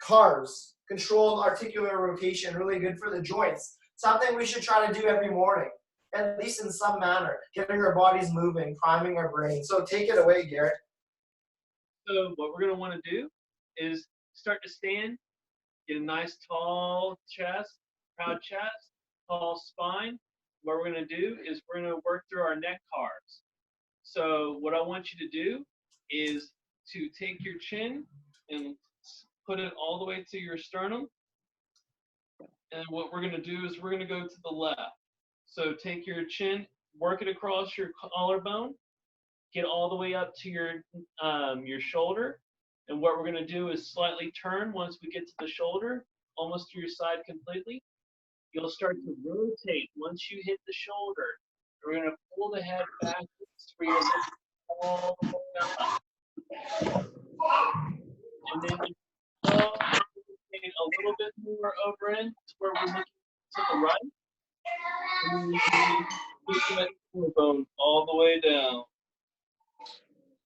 cars, controlled articular rotation, really good for the joints. Something we should try to do every morning, at least in some manner, getting our bodies moving, priming our brain. So take it away, Garrett. So what we're going to want to do is start to stand, get a nice tall chest, proud chest, tall spine. What we're going to do is we're going to work through our neck cars. So what I want you to do is to take your chin and put it all the way to your sternum. And what we're going to do is we're going to go to the left. So take your chin, work it across your collarbone, get all the way up to your shoulder. And what we're going to do is slightly turn once we get to the shoulder, almost to your side completely. You'll start to rotate once you hit the shoulder. We're going to pull the head backwards for you all the way up. And then you rotate a little bit more over in to where we're looking to the right. And then you push that collarbone all the way down.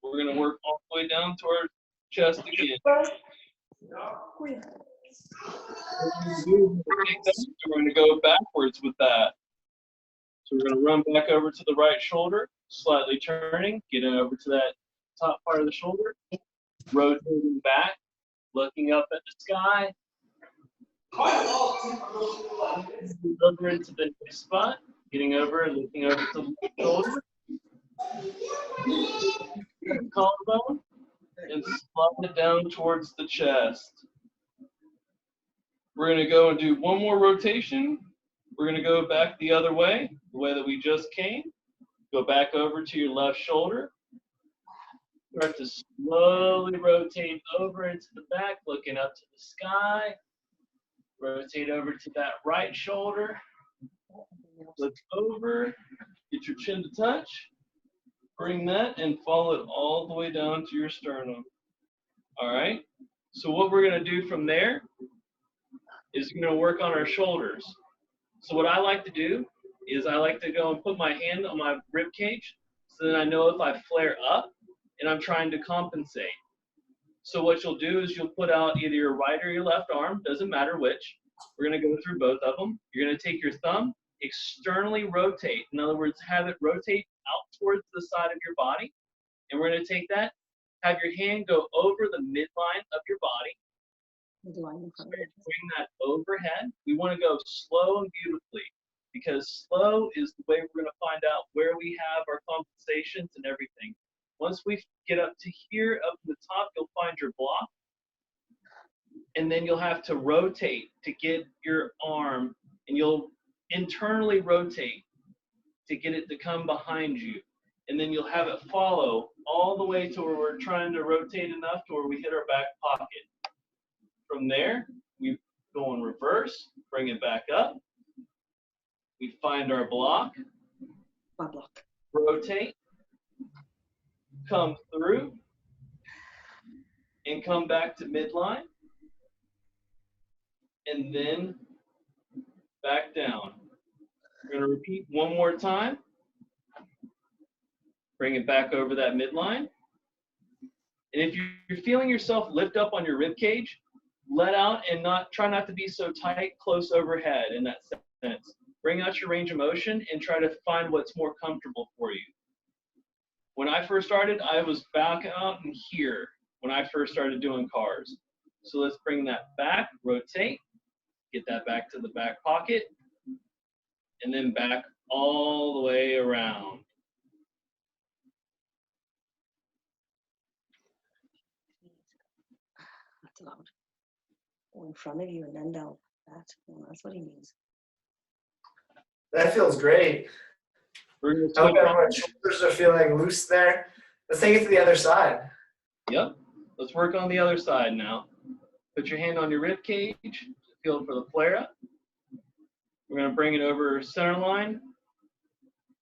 We're going to work all the way down to our chest again. We're going to go backwards with that. So we're going to run back over to the right shoulder, slightly turning, getting over to that top part of the shoulder, rotating back, looking up at the sky, over into the next spot, getting over and looking over to the shoulder, collarbone, and slide it down towards the chest. We're going to go and do one more rotation. We're going to go back the other way, the way that we just came. Go back over to your left shoulder. Start to slowly rotate over into the back, looking up to the sky. Rotate over to that right shoulder. Look over, get your chin to touch. Bring that and follow it all the way down to your sternum. All right? So what we're going to do from there is we're going to work on our shoulders. So what I like to do is I like to go and put my hand on my rib cage so that I know if I flare up and I'm trying to compensate. So what you'll do is you'll put out either your right or your left arm, doesn't matter which. We're going to go through both of them. You're going to take your thumb, externally rotate. In other words, have it rotate out towards the side of your body. And we're going to take that, have your hand go over the midline of your body. Bring that overhead. We want to go slow and beautifully because slow is the way we're going to find out where we have our compensations and everything. Once we get up to here, up to the top, you'll find your block. And then you'll have to rotate to get your arm, and you'll internally rotate to get it to come behind you. And then you'll have it follow all the way to where we're trying to rotate enough to where we hit our back pocket. From there, we go in reverse, bring it back up. We find our block. Rotate. Come through. And come back to midline. And then back down. We're going to repeat one more time. Bring it back over that midline. And if you're feeling yourself lift up on your rib cage, let out and try not to be so tight, close overhead in that sense. Bring out your range of motion and try to find what's more comfortable for you. When I first started, I was back out in here when I first started doing cars. So let's bring that back, rotate, get that back to the back pocket, and then back all the way around. That's loud. Go in front of you and then down. That's what he means. That feels great. I hope everyone's shoulders are feeling loose there. Let's take it to the other side. Yep. Let's work on the other side now. Put your hand on your rib cage. Feel for the flare up. We're going to bring it over center line.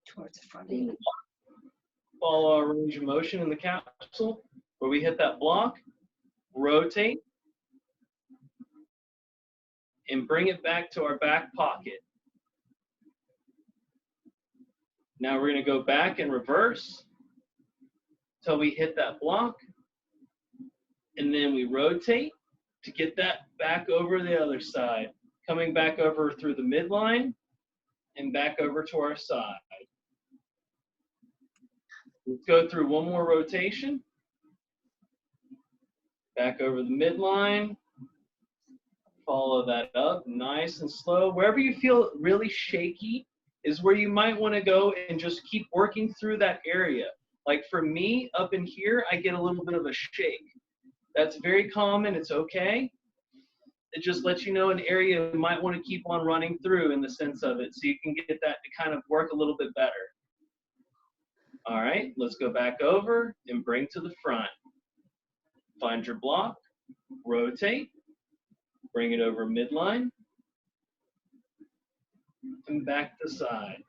Towards the front of you. Follow our range of motion in the capsule where we hit that block. Rotate. And bring it back to our back pocket. Now we're going to go back and reverse until we hit that block. And then we rotate to get that back over the other side. Coming back over through the midline and back over to our side. Let's go through one more rotation. Back over the midline. Follow that up nice and slow. Wherever you feel really shaky is where you might want to go and just keep working through that area. Like for me, up in here, I get a little bit of a shake. That's very common. It's okay. It just lets you know an area you might want to keep on running through in the sense of it, so you can get that to kind of work a little bit better. All right, let's go back over and bring to the front. Find your block, rotate, bring it over midline, and back to side.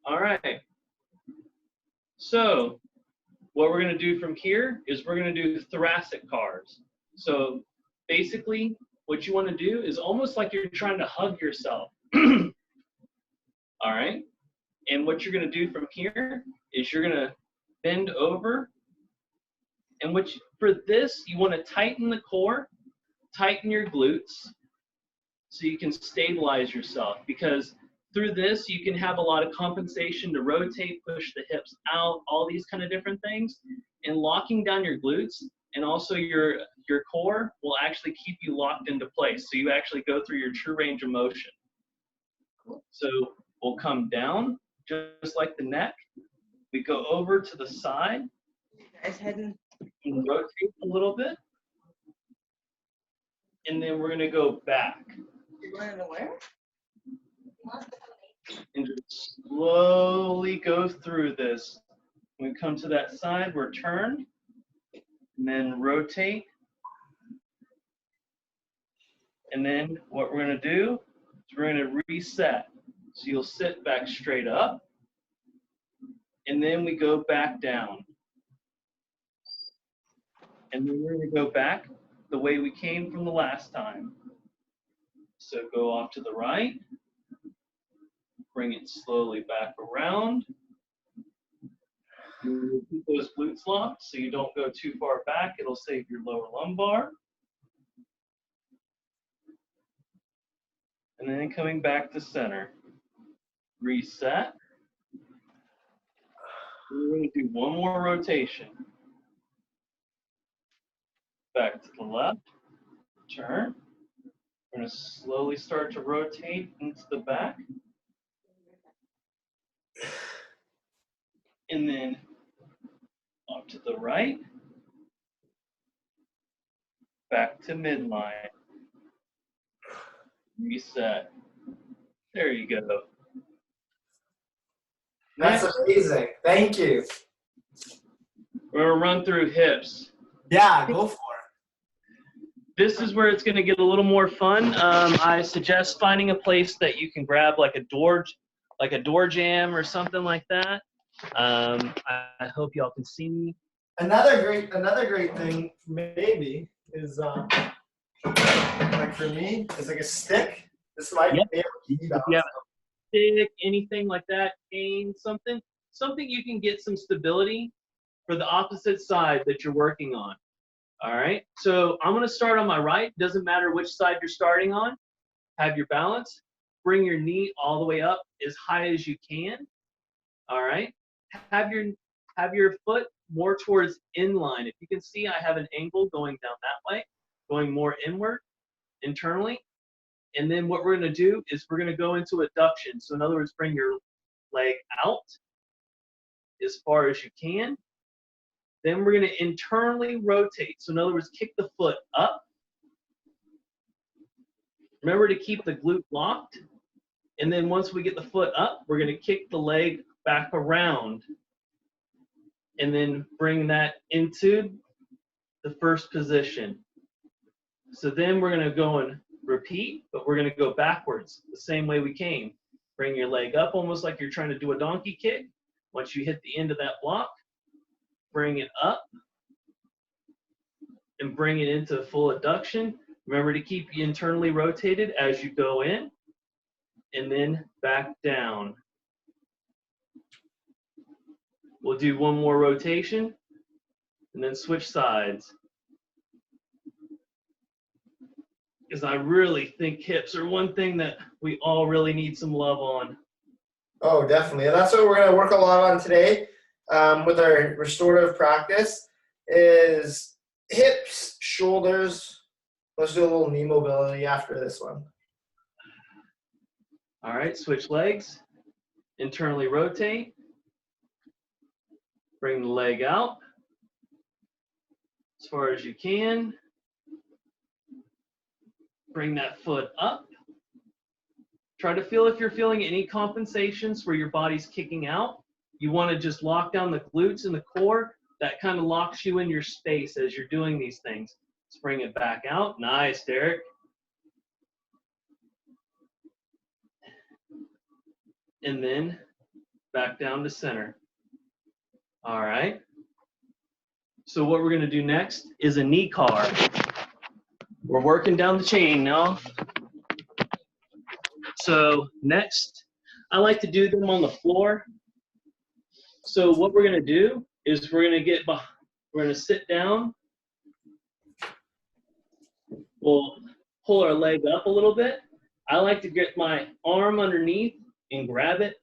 All right. So what we're going to do from here is we're going to do thoracic cars. So basically, what you want to do is almost like you're trying to hug yourself. All right. And what you're going to do from here is you're going to bend over. And for this, you want to tighten the core, tighten your glutes so you can stabilize yourself, because through this, you can have a lot of compensation to rotate, push the hips out, all these kind of different things. And locking down your glutes and also your core will actually keep you locked into place. So you actually go through your true range of motion. So we'll come down just like the neck. We go over to the side and rotate a little bit. And then we're going to go back. You want to know where? And just slowly go through this. When we come to that side, we're turned, and then rotate. And then what we're going to do is we're going to reset. So you'll sit back straight up, and then we go back down. And then we're going to go back the way we came from the last time. So go off to the right. Bring it slowly back around. Keep those glutes locked so you don't go too far back. It'll save your lower lumbar. And then coming back to center. Reset. We're going to do one more rotation. Back to the left. Turn. We're going to slowly start to rotate into the back. And then off to the right, back to midline, reset. There you go. That's amazing. Thank you. We're gonna run through hips. Yeah, go for it. This is where it's gonna get a little more fun. I suggest finding a place that you can grab like a door jamb or something like that. I hope y'all can see me. Another great thing maybe is like for me is like a stick. This might be able to keep you If you have a stick, anything like that, cane, something you can get some stability for the opposite side that you're working on. All right. So I'm gonna start on my right. Doesn't matter which side you're starting on. Have your balance. Bring your knee all the way up as high as you can. All right. Have your foot more towards inline. If you can see, I have an angle going down that way, going more inward, internally. And then what we're going to do is we're going to go into adduction. So in other words, bring your leg out as far as you can. Then we're going to internally rotate. So in other words, kick the foot up. Remember to keep the glute locked. And then once we get the foot up, we're going to kick the leg back around and then bring that into the first position. So then we're going to go and repeat, but we're going to go backwards the same way we came. Bring your leg up almost like you're trying to do a donkey kick. Once you hit the end of that block, bring it up and bring it into full adduction. Remember to keep you internally rotated as you go in and then back down. We'll do one more rotation and then switch sides. because I really think hips are one thing that we all really need some love on. Oh, definitely. And that's what we're going to work a lot on today with our restorative practice is hips, shoulders. Let's do a little knee mobility after this one. All right, switch legs. Internally rotate. Bring the leg out as far as you can. Bring that foot up. Try to feel if you're feeling any compensations where your body's kicking out. You want to just lock down the glutes and the core. That kind of locks you in your space as you're doing these things. Let's bring it back out. Nice, Derek. And then back down to center. All right. So what we're going to do next is a knee car. We're working down the chain now. So next, I like to do them on the floor. So what we're going to do is we're going to sit down. We'll pull our leg up a little bit. I like to get my arm underneath and grab it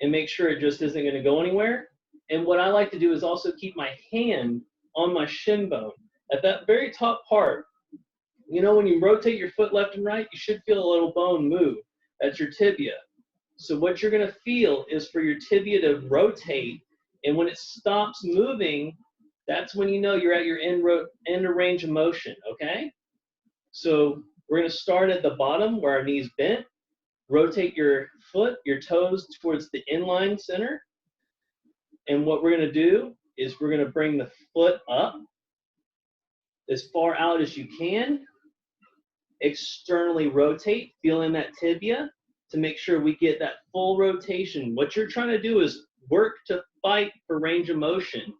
and make sure it just isn't going to go anywhere. And what I like to do is also keep my hand on my shin bone. At that very top part, you know, when you rotate your foot left and right, you should feel a little bone move. That's your tibia. So what you're going to feel is for your tibia to rotate, and when it stops moving, that's when you know you're at your end of range of motion, okay? So we're going to start at the bottom where our knee's bent. Rotate your foot, your toes towards the inline center. And what we're going to do is we're going to bring the foot up as far out as you can. Externally rotate, feeling that tibia to make sure we get that full rotation. What you're trying to do is work to fight for range of motion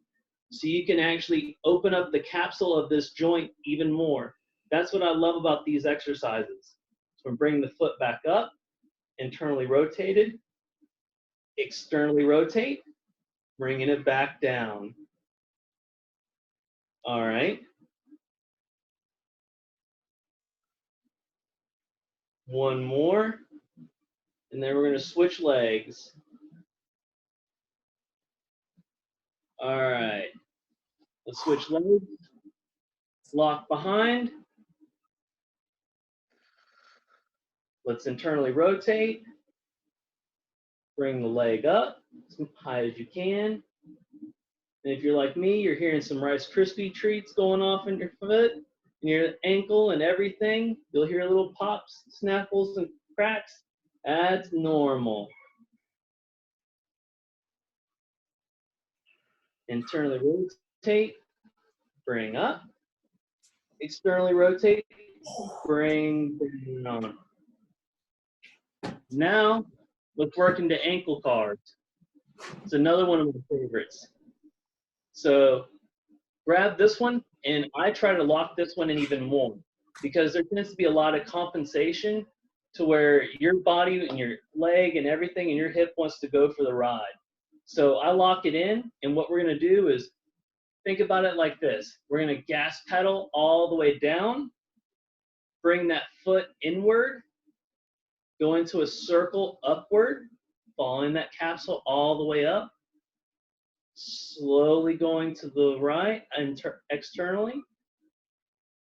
so you can actually open up the capsule of this joint even more. That's what I love about these exercises. So bring the foot back up, internally rotated, externally rotate, bringing it back down. All right. One more, and then we're going to switch legs. All right. Let's switch legs. Lock behind. Let's internally rotate. Bring the leg up as high as you can. And if you're like me, you're hearing some Rice Krispie treats going off in your foot, and your ankle and everything. You'll hear little pops, snapples, and cracks. That's normal. Internally rotate, bring up. Externally rotate, bring down. Now, let's work into ankle cards. It's another one of my favorites. So grab this one, and I try to lock this one in even more because there tends to be a lot of compensation to where your body and your leg and everything and your hip wants to go for the ride. So I lock it in, and what we're going to do is think about it like this. We're going to gas pedal all the way down, bring that foot inward, go into a circle upward, following that capsule all the way up, slowly going to the right and externally,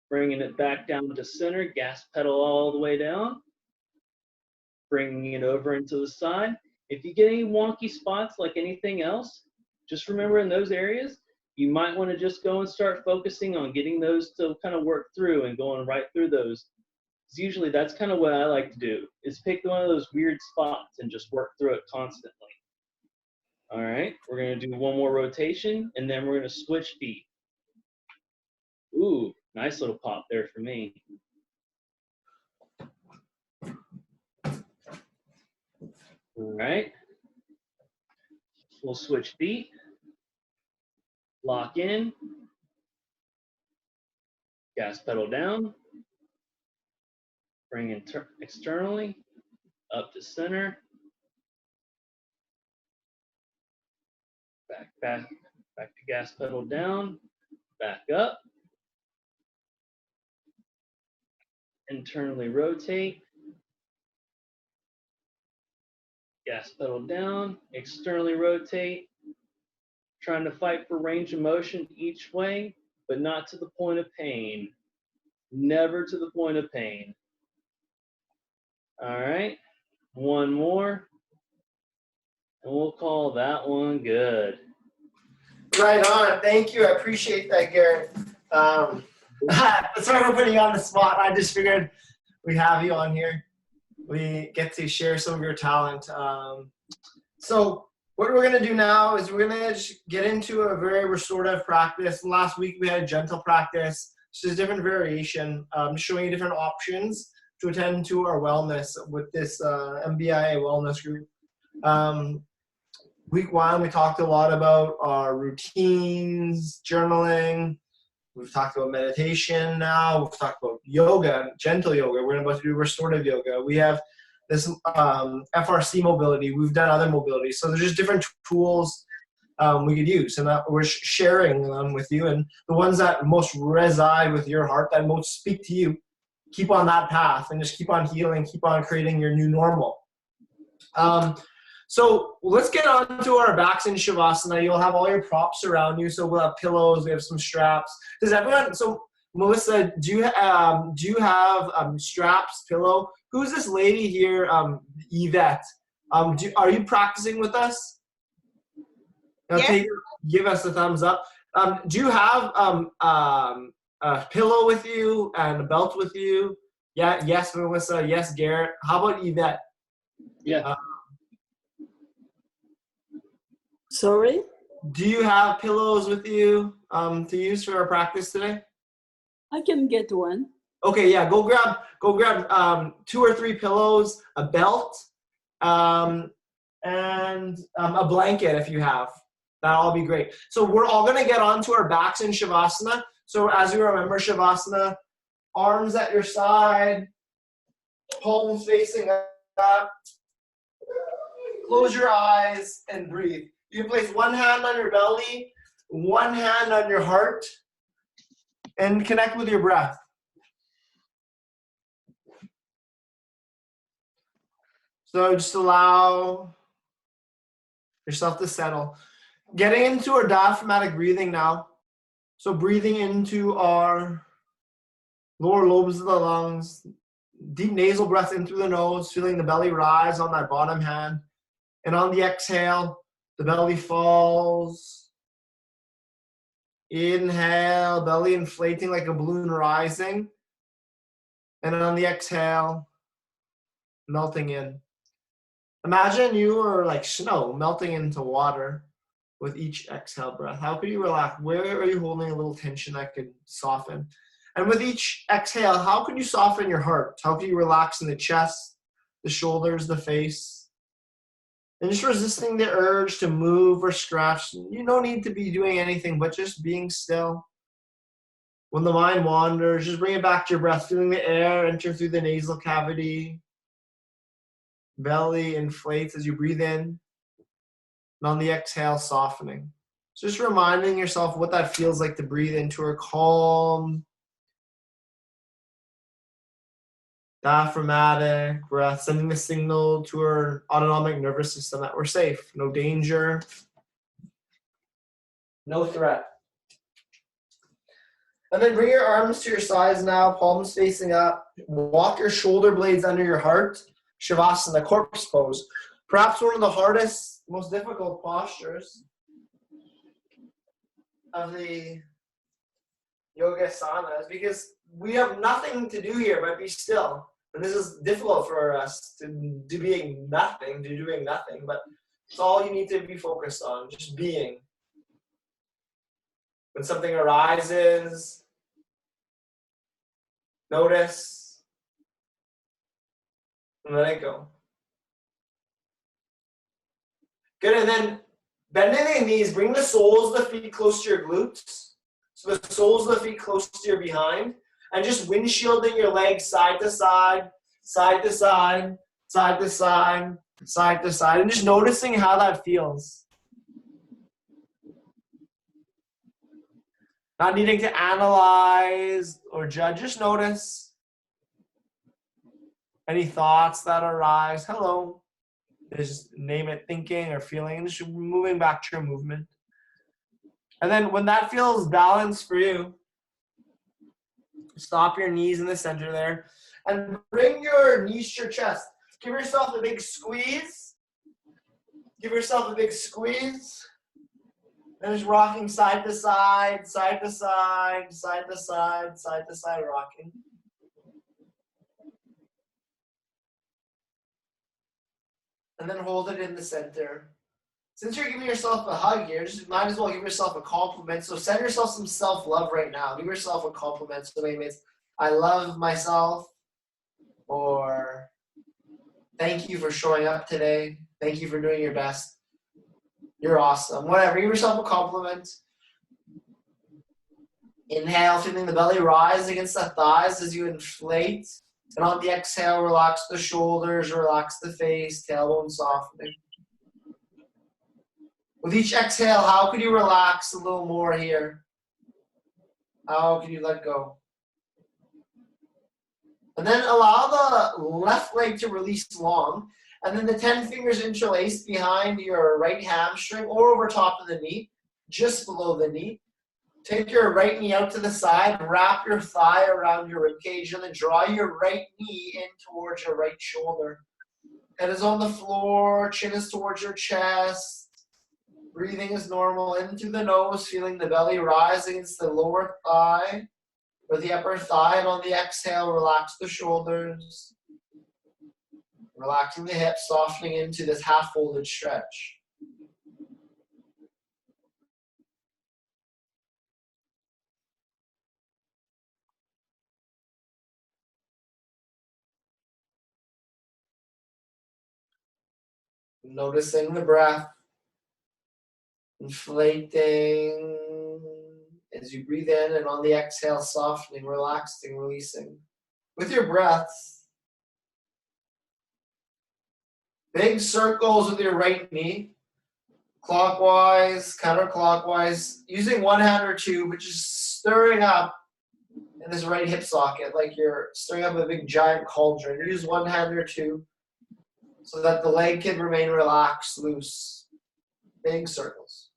bringing it back down to center, gas pedal all the way down, bringing it over into the side. If you get any wonky spots like anything else, just remember in those areas, you might want to just go and start focusing on getting those to kind of work through and going right through those. Because usually that's kind of what I like to do, is pick one of those weird spots and just work through it constantly. All right, we're going to do one more rotation, and then we're going to switch feet. Ooh, nice little pop there for me. All right, we'll switch feet, lock in, gas pedal down, bring it externally, up to center, back to gas pedal down, back up, internally rotate. Gas pedal down, externally rotate. Trying to fight for range of motion each way, but not to the point of pain. Never to the point of pain. All right, one more, and we'll call that one good. Right on. Thank you. I appreciate that, Garrett. Sorry for putting you on the spot. I just figured we have you on here. We get to share some of your talent. So what we're going to do now is we're going to get into a very restorative practice. Last week we had a gentle practice. So there's different variation, showing you different options to attend to our wellness with this MBIA wellness group. Week one, we talked a lot about our routines, journaling. We've talked about meditation now. We've talked about yoga, gentle yoga. We're about to do restorative yoga. We have this FRC mobility. We've done other mobilities. So there's just different tools we could use, and that we're sharing them with you. And the ones that most reside with your heart, that most speak to you, keep on that path and just keep on healing, keep on creating your new normal. So let's get on to our backs in Shavasana. You'll have all your props around you. So we'll have pillows, we have some straps. Does everyone, so Melissa, do you have straps, pillow? Who's this lady here, Yvette? Are you practicing with us? Yeah. Give us a thumbs up. Do you have a pillow with you and a belt with you? Yeah. Yes, Melissa. Yes, Garrett. How about Yvette? Yeah. Sorry? Do you have pillows with you to use for our practice today? I can get one. Okay, yeah. Go grab 2 or 3 pillows, a belt, and a blanket if you have. That'll all be great. So we're all going to get onto our backs in Shavasana. So as you remember, Shavasana, arms at your side, palms facing up. Close your eyes and breathe. You can place one hand on your belly, one hand on your heart, and connect with your breath. So just allow yourself to settle. Getting into our diaphragmatic breathing now. So breathing into our lower lobes of the lungs, deep nasal breath in through the nose, feeling the belly rise on that bottom hand. And on the exhale, the belly falls. Inhale, belly inflating like a balloon rising. And on the exhale, melting in. Imagine you are like snow melting into water with each exhale breath. How could you relax? Where are you holding a little tension that could soften? And with each exhale, how could you soften your heart? How could you relax in the chest, the shoulders, the face? And just resisting the urge to move or scratch. You don't need to be doing anything, but just being still. When the mind wanders, just bring it back to your breath, feeling the air enter through the nasal cavity. Belly inflates as you breathe in. And on the exhale, softening. So just reminding yourself what that feels like to breathe into a calm, diaphragmatic breath, sending the signal to our autonomic nervous system that we're safe, no danger, no threat. And then bring your arms to your sides now, palms facing up. Walk your shoulder blades under your heart. Shavasana, corpse pose. Perhaps one of the hardest, most difficult postures of the yoga asanas, because we have nothing to do here but be still. And this is difficult for us to doing nothing, but it's all you need to be focused on, just being. When something arises, notice, and let it go. Good, and then bending the knees, bring the soles of the feet close to your glutes. So the soles of the feet close to your behind. And just windshielding your legs side to side, side to side, side to side, side to side. And just noticing how that feels. Not needing to analyze or judge, just notice. Any thoughts that arise? Hello. Just name it thinking or feeling, and just moving back to your movement. And then when that feels balanced for you, stop your knees in the center there and bring your knees to your chest. Give yourself a big squeeze. Give yourself a big squeeze. And just rocking side to side, side to side, side to side, side to side rocking. And then hold it in the center. Since you're giving yourself a hug here, just might as well give yourself a compliment. So send yourself some self-love right now. Give yourself a compliment. So maybe it's, I love myself, or thank you for showing up today. Thank you for doing your best. You're awesome. Whatever, give yourself a compliment. Inhale, feeling the belly rise against the thighs as you inflate. And on the exhale, relax the shoulders, relax the face, tailbone softening. With each exhale, how could you relax a little more here? How can you let go? And then allow the left leg to release long, and then the 10 fingers interlaced behind your right hamstring or over top of the knee, just below the knee. Take your right knee out to the side, wrap your thigh around your ribcage, and then draw your right knee in towards your right shoulder. Head is on the floor, chin is towards your chest. Breathing is normal in through the nose, feeling the belly rise against the lower thigh or the upper thigh. And on the exhale, relax the shoulders. Relaxing the hips, softening into this half-folded stretch. Noticing the breath. Inflating as you breathe in, and on the exhale, softening, relaxing, releasing. With your breaths, big circles with your right knee, clockwise, counterclockwise, using one hand or two, but just stirring up in this right hip socket, like you're stirring up a big giant cauldron. Use one hand or two so that the leg can remain relaxed, loose. Big circles.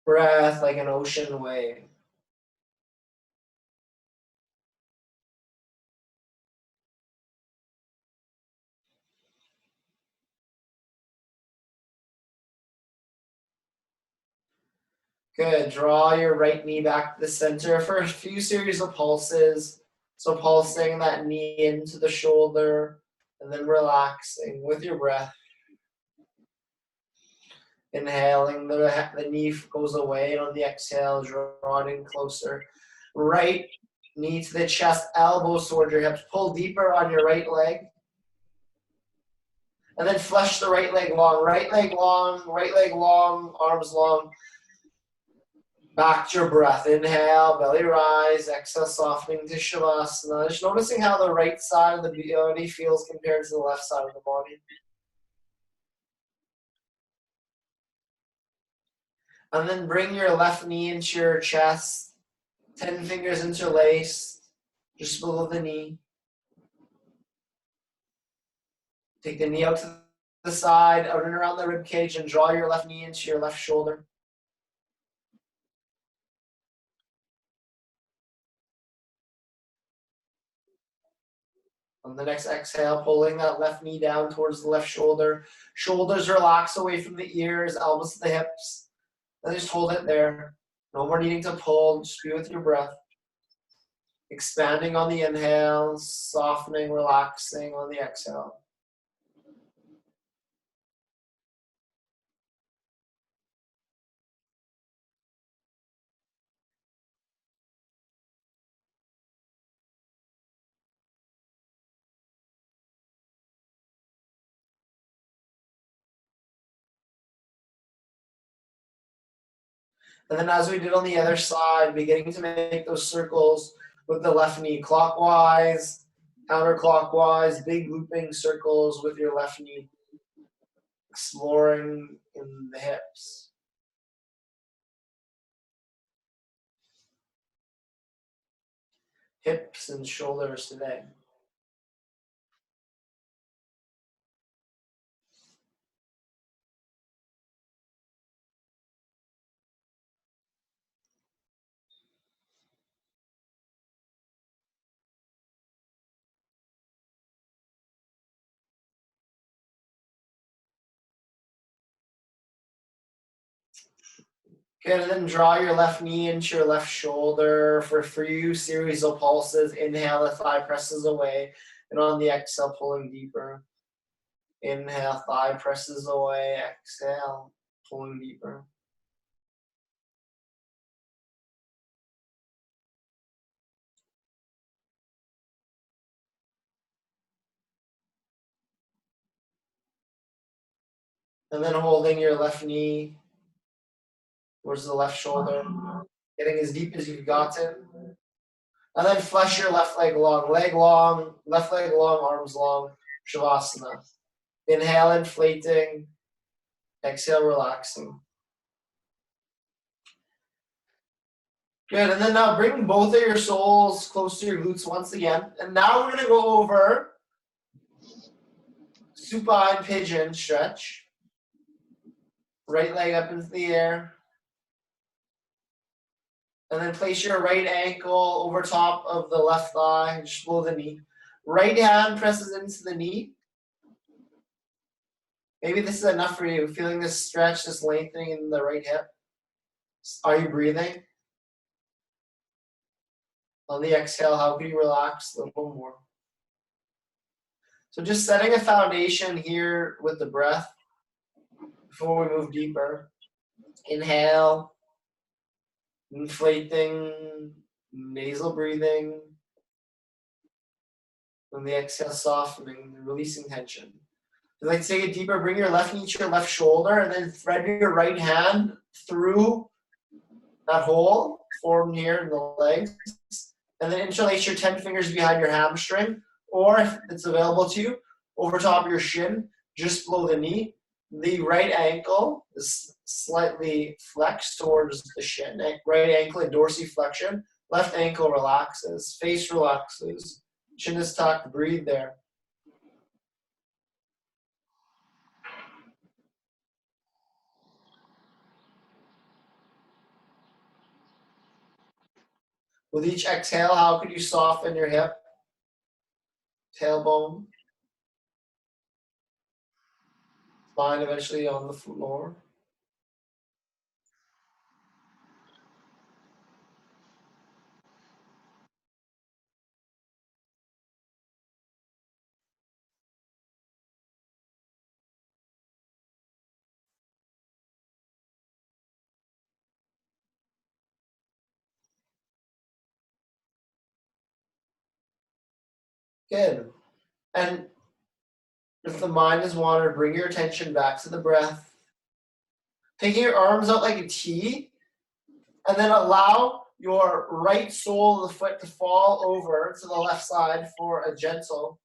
Breath like an ocean wave. Good. Draw your right knee back to the center for a few series of pulses. So pulsing that knee into the shoulder and then relaxing with your breath. Inhaling, the knee goes away, and on the exhale, drawing closer. Right knee to the chest, elbows toward your hips. Pull deeper on your right leg. And then flesh the right leg long, arms long. Back to your breath. Inhale, belly rise. Exhale, softening to Shavasana. Just noticing how the right side of the body feels compared to the left side of the body. And then bring your left knee into your chest. 10 fingers interlaced, just below the knee. Take the knee out to the side, out and around the rib cage, and draw your left knee into your left shoulder. On the next exhale, pulling that left knee down towards the left shoulder. Shoulders relax away from the ears, elbows to the hips. And just hold it there. No more needing to pull, just be with your breath. Expanding on the inhale, softening, relaxing on the exhale. And then as we did on the other side, beginning to make those circles with the left knee, clockwise, counterclockwise, big looping circles with your left knee, exploring in the hips. hips and shoulders today. Good, and then draw your left knee into your left shoulder for a few series of pulses. Inhale, the thigh presses away, and on the exhale, pulling deeper. Inhale, thigh presses away. Exhale, pulling deeper. And then holding your left knee towards the left shoulder, getting as deep as you've gotten. And then flesh your left leg long, left leg long, arms long, Shavasana. Inhale, inflating. Exhale, relaxing. Good, and then now bring both of your soles close to your glutes once again. And now we're gonna go over supine pigeon stretch. Right leg up into the air. And then place your right ankle over top of the left thigh, just below the knee. Right hand presses into the knee. Maybe this is enough for you, feeling this stretch, this lengthening in the right hip. Are you breathing? On the exhale, how can you relax a little more? So just setting a foundation here with the breath before we move deeper. Inhale, inflating, nasal breathing. On the exhale, softening, releasing tension. If you'd like to take it deeper, bring your left knee to your left shoulder and then thread your right hand through that hole formed here in the legs. And then interlace your 10 fingers behind your hamstring, or if it's available to you, over top of your shin, just below the knee. The right ankle is slightly flexed towards the shin. Right ankle in dorsiflexion. Left ankle relaxes. Face relaxes. Chin is tucked. Breathe there. With each exhale, how could you soften your hip, tailbone, spine eventually on the floor? Good. And if the mind is wandered, bring your attention back to the breath. Taking your arms out like a T, and then allow your right sole of the foot to fall over to the left side for a gentle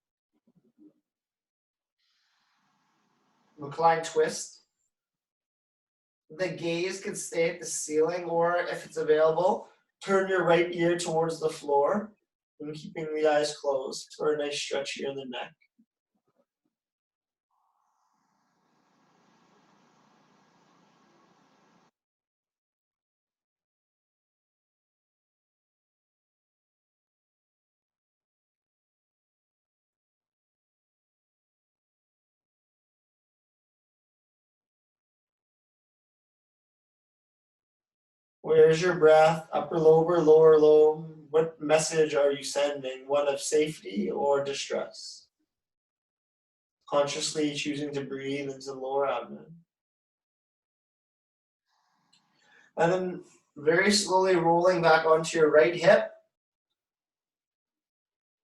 recline twist. The gaze can stay at the ceiling, or if it's available, turn your right ear towards the floor and keeping the eyes closed for a nice stretch here in the neck. Where's your breath? Upper lobe, lower lobe? What message are you sending? One of safety or distress? Consciously choosing to breathe into the lower abdomen. And then very slowly rolling back onto your right hip.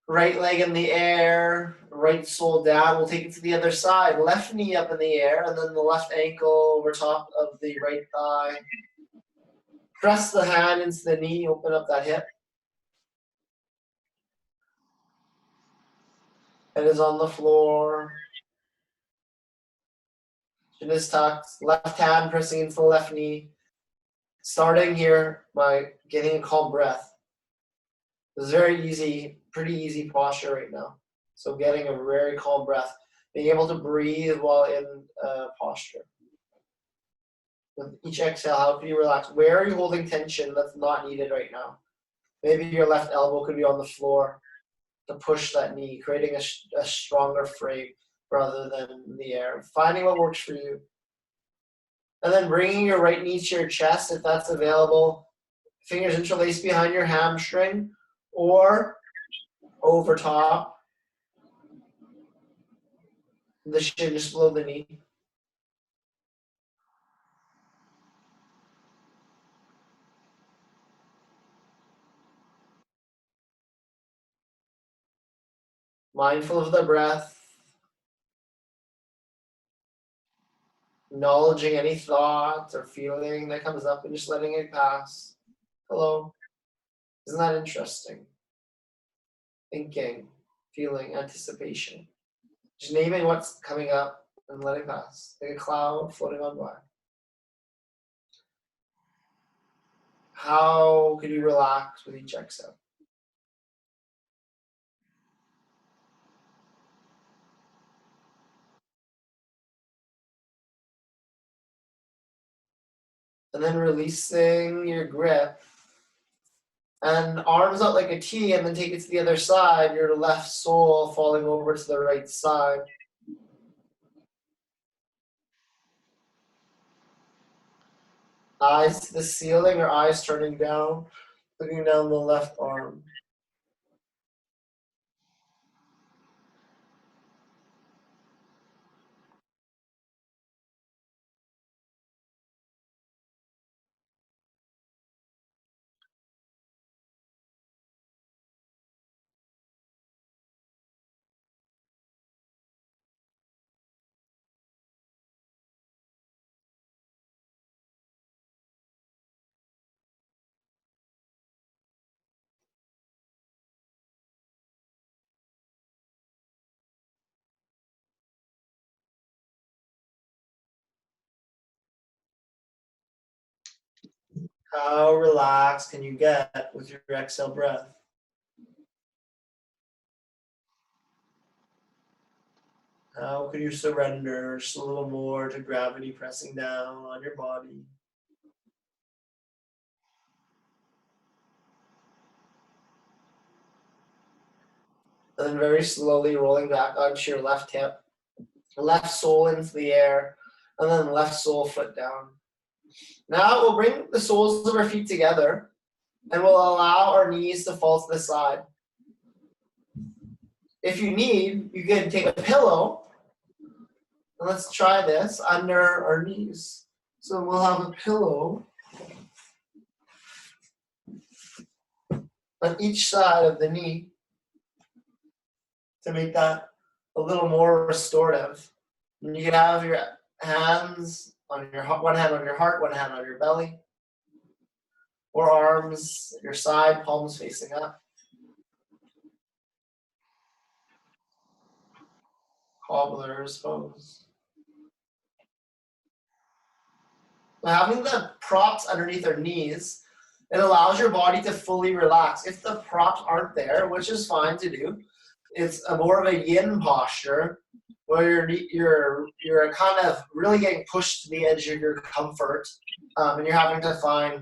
Right leg in the air, right sole down. We'll take it to the other side. Left knee up in the air, and then the left ankle over top of the right thigh. Press the hand into the knee, open up that hip. Head is on the floor. Chin is tucked. Left hand pressing into the left knee. Starting here by getting a calm breath. This is very easy, pretty easy posture right now. So getting a very calm breath, being able to breathe while in posture. With each exhale, how can you relax? Where are you holding tension that's not needed right now? Maybe your left elbow could be on the floor to push that knee, creating a stronger frame rather than in the air. Finding what works for you. And then bringing your right knee to your chest if that's available. Fingers interlaced behind your hamstring or over top. The shin just below the knee. Mindful of the breath. Acknowledging any thought or feeling that comes up and just letting it pass. Hello. Isn't that interesting? Thinking, feeling, anticipation. Just naming what's coming up and letting it pass. Like a cloud floating on by. How can you relax with each exhale? And then releasing your grip. And arms out like a T, and then take it to the other side, your left sole falling over to the right side. Eyes to the ceiling or eyes turning down, looking down the left arm. How relaxed can you get with your exhale breath? How can you surrender just a little more to gravity pressing down on your body? And then very slowly rolling back onto your left hip, left sole into the air, and then left sole foot down. Now we'll bring the soles of our feet together and we'll allow our knees to fall to the side. If you need, you can take a pillow, and let's try this, under our knees. So we'll have a pillow on each side of the knee to make that a little more restorative. And you can have your hands on your one hand on your heart, one hand on your belly, or arms at your side, palms facing up. Cobbler's pose. By having the props underneath our knees, it allows your body to fully relax. If the props aren't there, which is fine to do, it's a more of a yin posture where you're kind of really getting pushed to the edge of your comfort, and you're having to find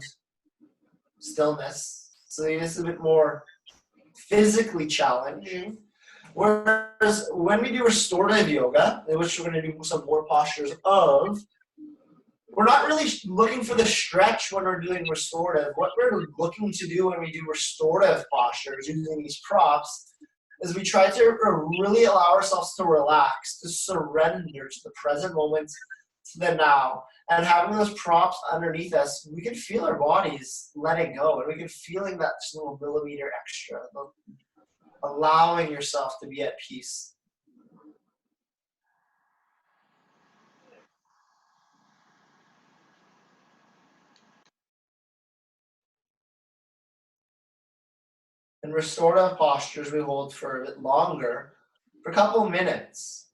stillness. So this is a bit more physically challenging. Whereas when we do restorative yoga, which we're going to do some more postures of, we're not really looking for the stretch when we're doing restorative. What we're looking to do when we do restorative postures using these props is we try to really allow ourselves to relax, to surrender to the present moment, to the now. And having those props underneath us, we can feel our bodies letting go, and we can feeling that just little millimeter extra, allowing yourself to be at peace. In restorative postures, we hold for a bit longer, for a couple of minutes.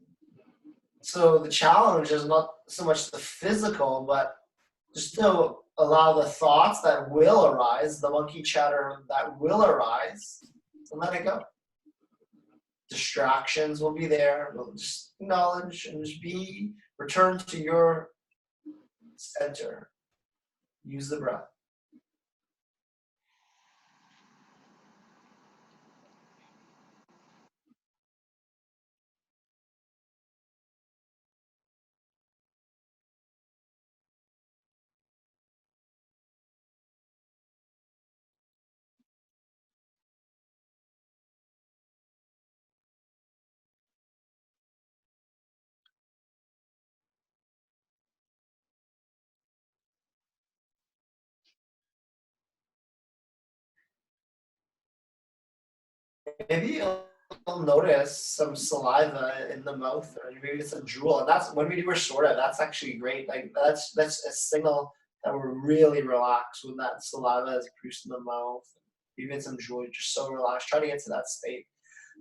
So the challenge is not so much the physical, but just to allow the thoughts that will arise, the monkey chatter that will arise, and let it go. Distractions will be there. We'll just acknowledge and just be, return to your center. Use the breath. Maybe you'll notice some saliva in the mouth, or maybe some drool. And that's when we do restorative. That's actually great. Like that's a signal that we're really relaxed when that saliva is produced in the mouth. Even some drool, you're just so relaxed. Try to get to that state.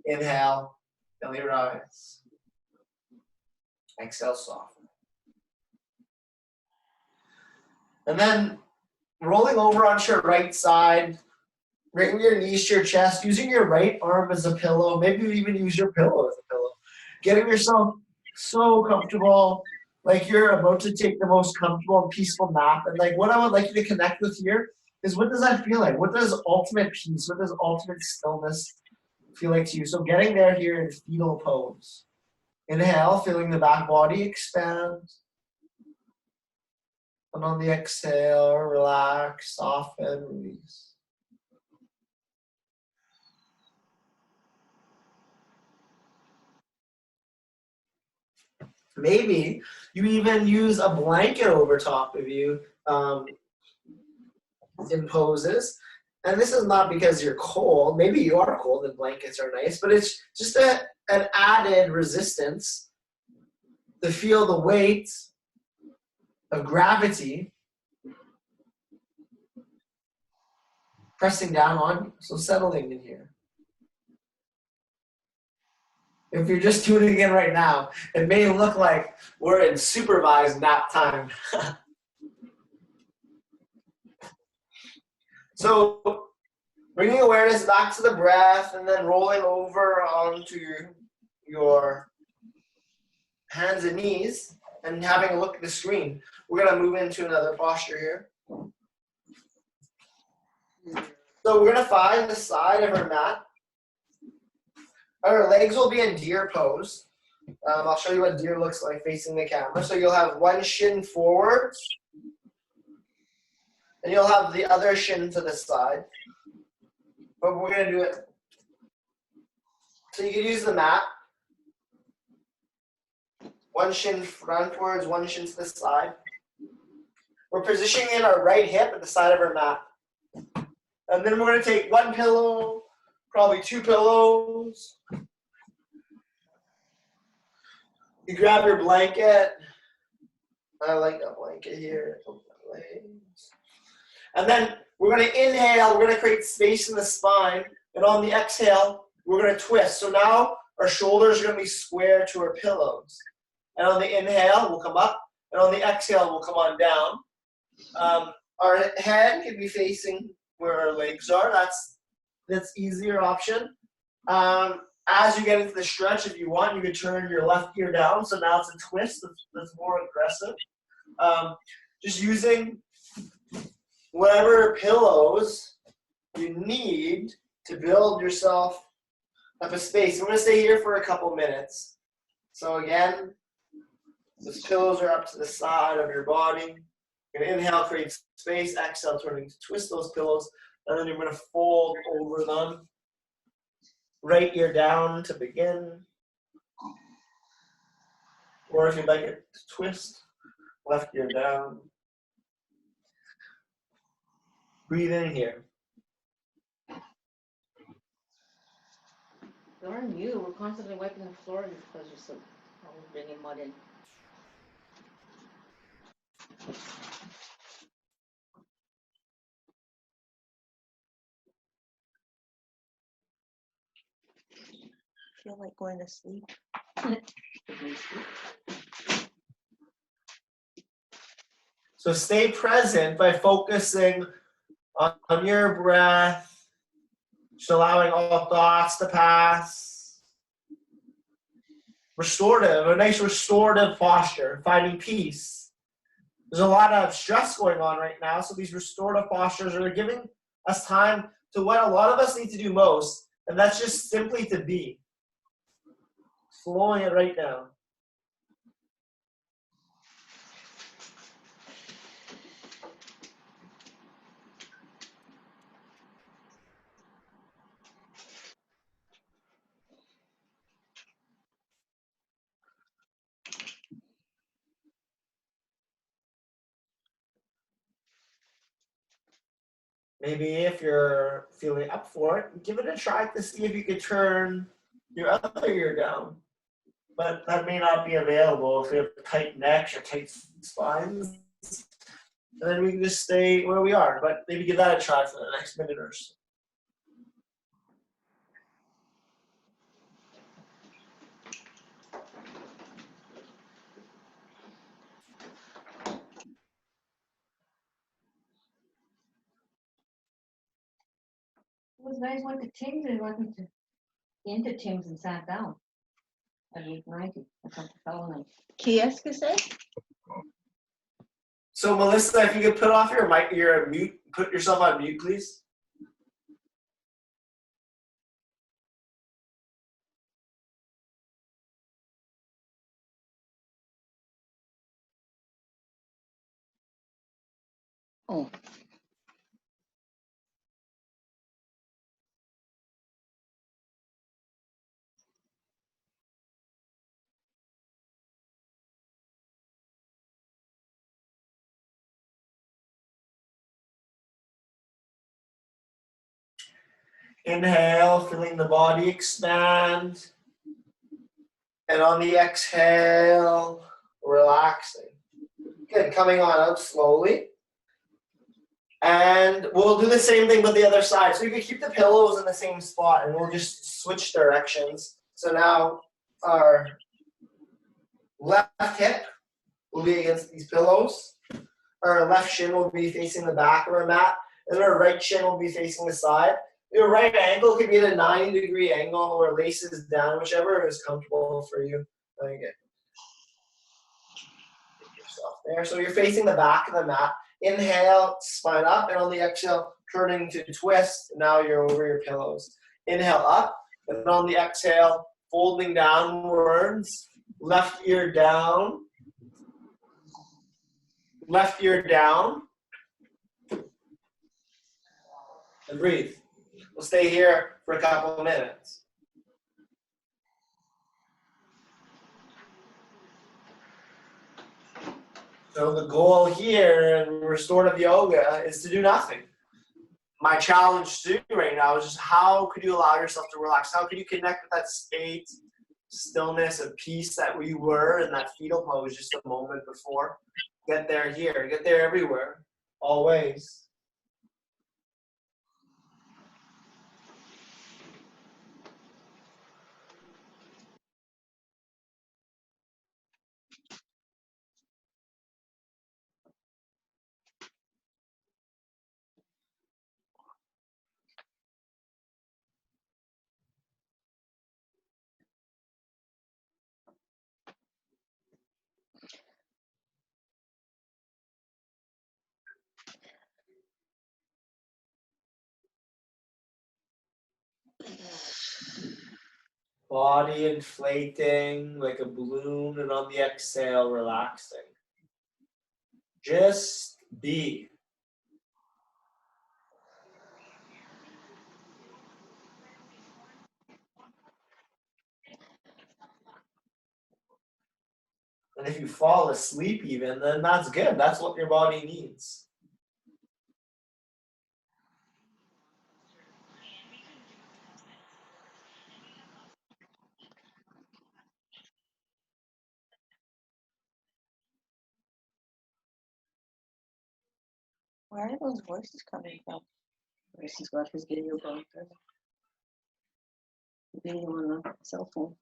Inhale, belly rise. Exhale, soften. And then rolling over onto your right side. Bring your knees to your chest, using your right arm as a pillow. Maybe you even use your pillow as a pillow. Getting yourself so comfortable, like you're about to take the most comfortable and peaceful nap. And like what I would like you to connect with here is, what does that feel like? What does ultimate peace, what does ultimate stillness feel like to you? So getting there here in fetal pose. Inhale, feeling the back body expand. And on the exhale, relax, soften, release. Maybe you even use a blanket over top of you in poses. And this is not because you're cold. Maybe you are cold and blankets are nice, but it's just an added resistance to feel the weight of gravity pressing down on you. So settling in here. If you're just tuning in right now, it may look like we're in supervised nap time. So bringing awareness back to the breath and then rolling over onto your hands and knees and having a look at the screen. We're going to move into another posture here. So we're going to find the side of our mat. Our legs will be in deer pose. I'll show you what deer looks like facing the camera. So you'll have one shin forward, and you'll have the other shin to the side. But we're going to do it. So you can use the mat. One shin frontwards, one shin to the side. We're positioning our right hip at the side of our mat. And then we're going to take one pillow, probably two pillows. You grab your blanket. I like that blanket here. And then we're going to inhale. We're going to create space in the spine. And on the exhale, we're going to twist. So now our shoulders are going to be square to our pillows. And on the inhale, we'll come up. And on the exhale, we'll come on down. Our head can be facing where our legs are. That's easier option. As you get into the stretch, if you want, you can turn your left ear down. So now it's a twist that's more aggressive. Just using whatever pillows you need to build yourself up a space. I'm going to stay here for a couple minutes. So again, those pillows are up to the side of your body. You're going to inhale, create space. Exhale, turning to twist those pillows. And then you're going to fold over them. Right ear down to begin. Or if you'd like it to twist, left ear down. Breathe in here. Darn you, we're constantly wiping the floor because you're so always bringing mud in. Feel like going to sleep. So stay present by focusing on your breath, just allowing all thoughts to pass. Restorative, a nice restorative posture, finding peace. There's a lot of stress going on right now, so these restorative postures are giving us time to what a lot of us need to do most, and that's just simply to be. Slowing it right down. Maybe if you're feeling up for it, give it a try to see if you could turn your other ear down. But that may not be available if you have tight necks or tight spines. And then we can just stay where we are. But maybe give that a try for the next minute or so. Those guys went to Tim's and went into Tim's and sat down. At 8:90, I come to phone and. Qu'est-ce que c'est? So Melissa, if you could put off your mic, your mute, put yourself on mute, please. Oh. Inhale, feeling the body expand. And on the exhale, relaxing. Good, coming on up slowly. And we'll do the same thing with the other side. So you can keep the pillows in the same spot and we'll just switch directions. So now our left hip will be against these pillows. Our left shin will be facing the back of our mat. And our right shin will be facing the side. Your right ankle could be at a 90-degree angle or laces down, whichever is comfortable for you. Okay. Get yourself there. So you're facing the back of the mat. Inhale, spine up, and on the exhale, turning to twist. Now you're over your pillows. Inhale up, and on the exhale, folding downwards. Left ear down. Left ear down. And breathe. We'll stay here for a couple of minutes. So the goal here in restorative yoga is to do nothing. My challenge to you right now is just how could you allow yourself to relax? How could you connect with that state, stillness, and peace that we were in that fetal pose just a moment before? Get there here, get there everywhere, always. Body inflating like a balloon, and on the exhale, relaxing. Just be. And if you fall asleep even, then that's good. That's what your body needs. Where are those voices coming from? Grayson's got his video going through. Video on the cell phone.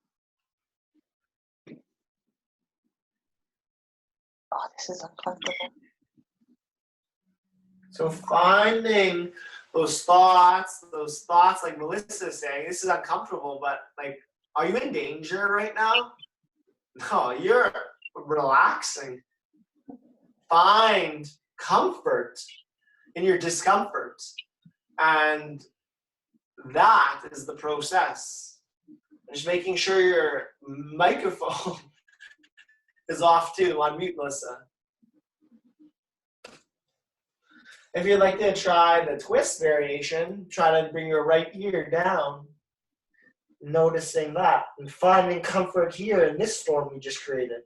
Oh, this is uncomfortable. So finding those thoughts like Melissa is saying, this is uncomfortable, but like, are you in danger right now? No, you're relaxing. Find comfort in your discomfort. And that is the process. Just making sure your microphone is off too, on mute, Melissa. If you'd like to try the twist variation, try to bring your right ear down, noticing that, and finding comfort here in this form we just created.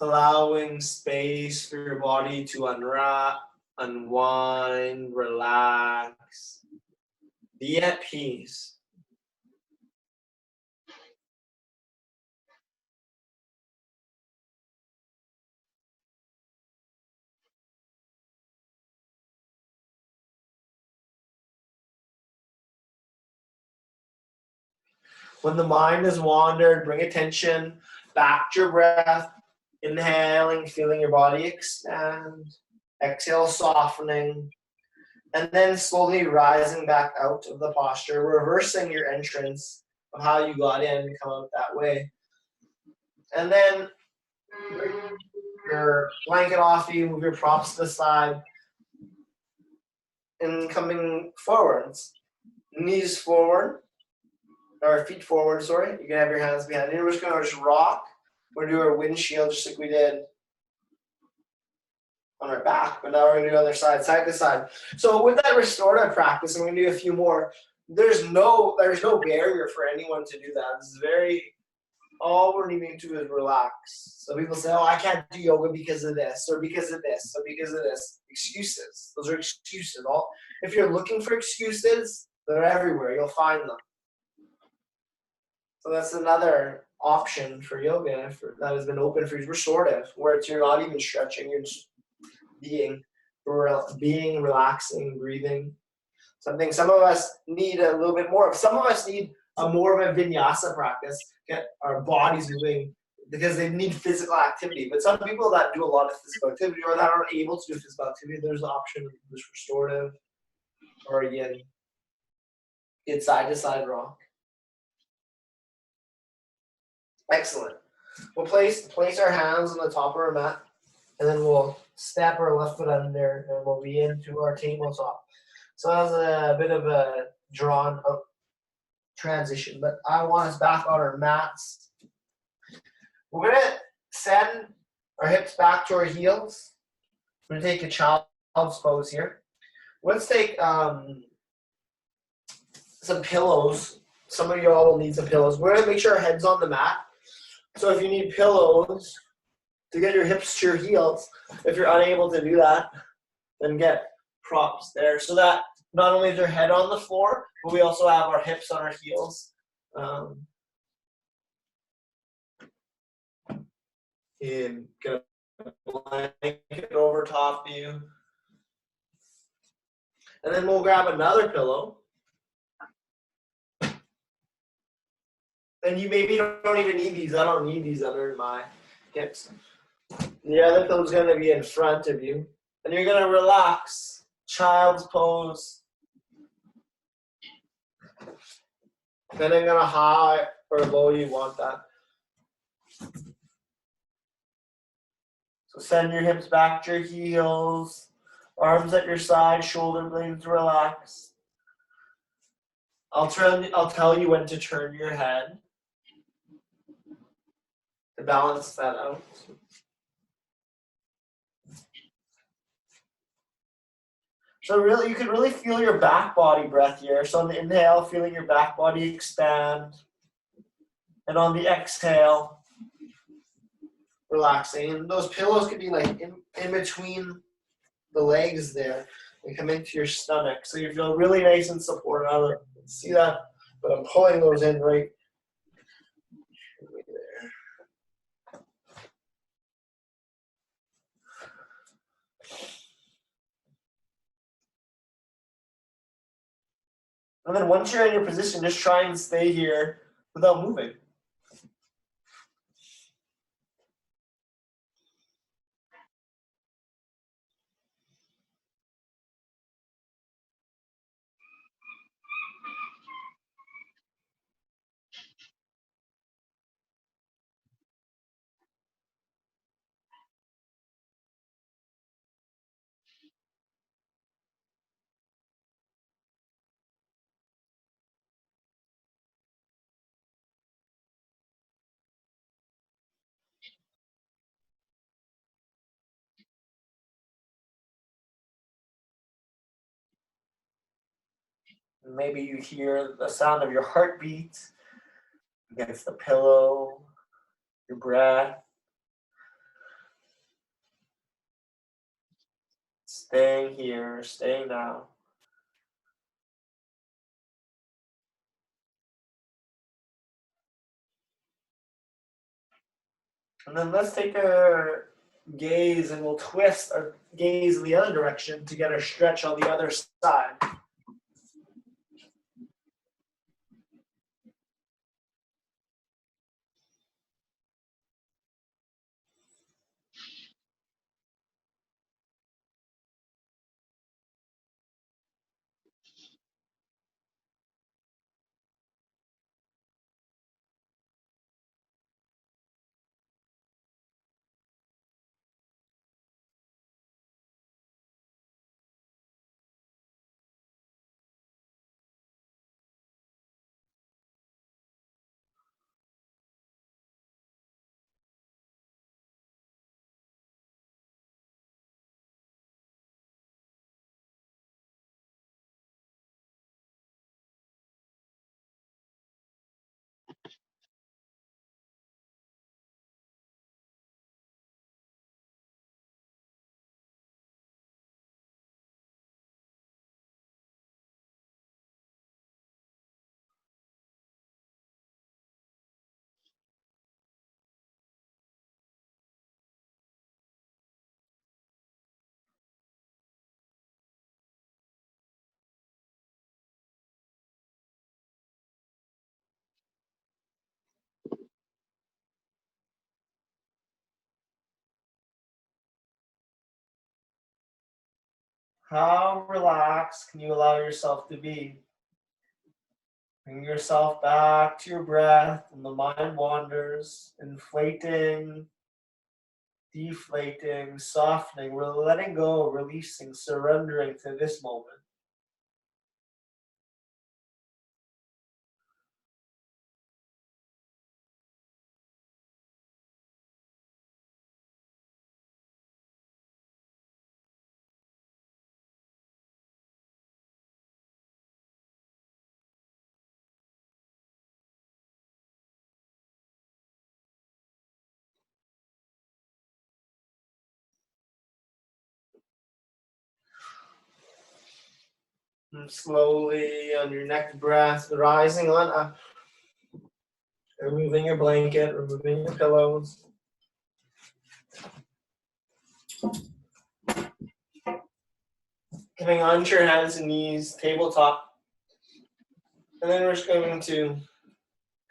Allowing space for your body to unwrap, unwind, relax, be at peace. When the mind has wandered, bring attention back to your breath. Inhaling, feeling your body expand. Exhale, softening. And then slowly rising back out of the posture, reversing your entrance of how you got in, come out that way. And then bring your blanket off you, move your props to the side. And coming forwards. Knees forward. Or feet forward, sorry. You can have your hands behind you. We're just going to just rock. We're going to do our windshield just like we did on our back. But now we're going to do the other side, side to side. So with that restorative practice, I'm going to do a few more. There's no barrier for anyone to do that. This is all we're needing to do is relax. So people say, oh, I can't do yoga because of this, or because of this, or because of this. Excuses. Those are excuses. If you're looking for excuses, they're everywhere. You'll find them. So that's another option for yoga that has been open for restorative, where you're not even stretching, you're just being, relaxing, breathing. Something some of us need a little bit more of. Some of us need more of a vinyasa practice, get our bodies moving, because they need physical activity. But some people that do a lot of physical activity or that aren't able to do physical activity, there's the option of this restorative, or again, get side to side rock. Excellent. We'll place our hands on the top of our mat, and then we'll step our left foot under, and we'll be into our tabletop. So that's a bit of a drawn out transition, but I want us back on our mats. We're going to send our hips back to our heels. We're going to take a child's pose here. Let's take some pillows. Some of y'all will need some pillows. We're going to make sure our head's on the mat. So if you need pillows to get your hips to your heels, if you're unable to do that, then get props there. So that not only is your head on the floor, but we also have our hips on our heels. And get a blanket over top of you. And then we'll grab another pillow. And you maybe don't even need these. I don't need these under my hips. The other pillow's going to be in front of you. And you're going to relax. Child's pose. Depending on how high or low you want that. So send your hips back to your heels. Arms at your side, shoulder blades relax. I'll tell you when to turn your head to balance that out. So really, you can really feel your back body breath here. So on the inhale, feeling your back body expand. And on the exhale, relaxing. And those pillows could be like in between the legs there and come into your stomach. So you feel really nice and supported. I don't see that, but I'm pulling those in right there. And then once you're in your position, just try and stay here without moving. And maybe you hear the sound of your heartbeat against the pillow, your breath. Staying here, staying now. And then let's take a gaze and we'll twist our gaze in the other direction to get our stretch on the other side. How relaxed can you allow yourself to be? Bring yourself back to your breath and the mind wanders, inflating, deflating, softening. We're letting go, releasing, surrendering to this moment. And slowly on your next breath, rising on up. Removing your blanket, removing your pillows. Coming onto your hands and knees, tabletop. And then we're just going to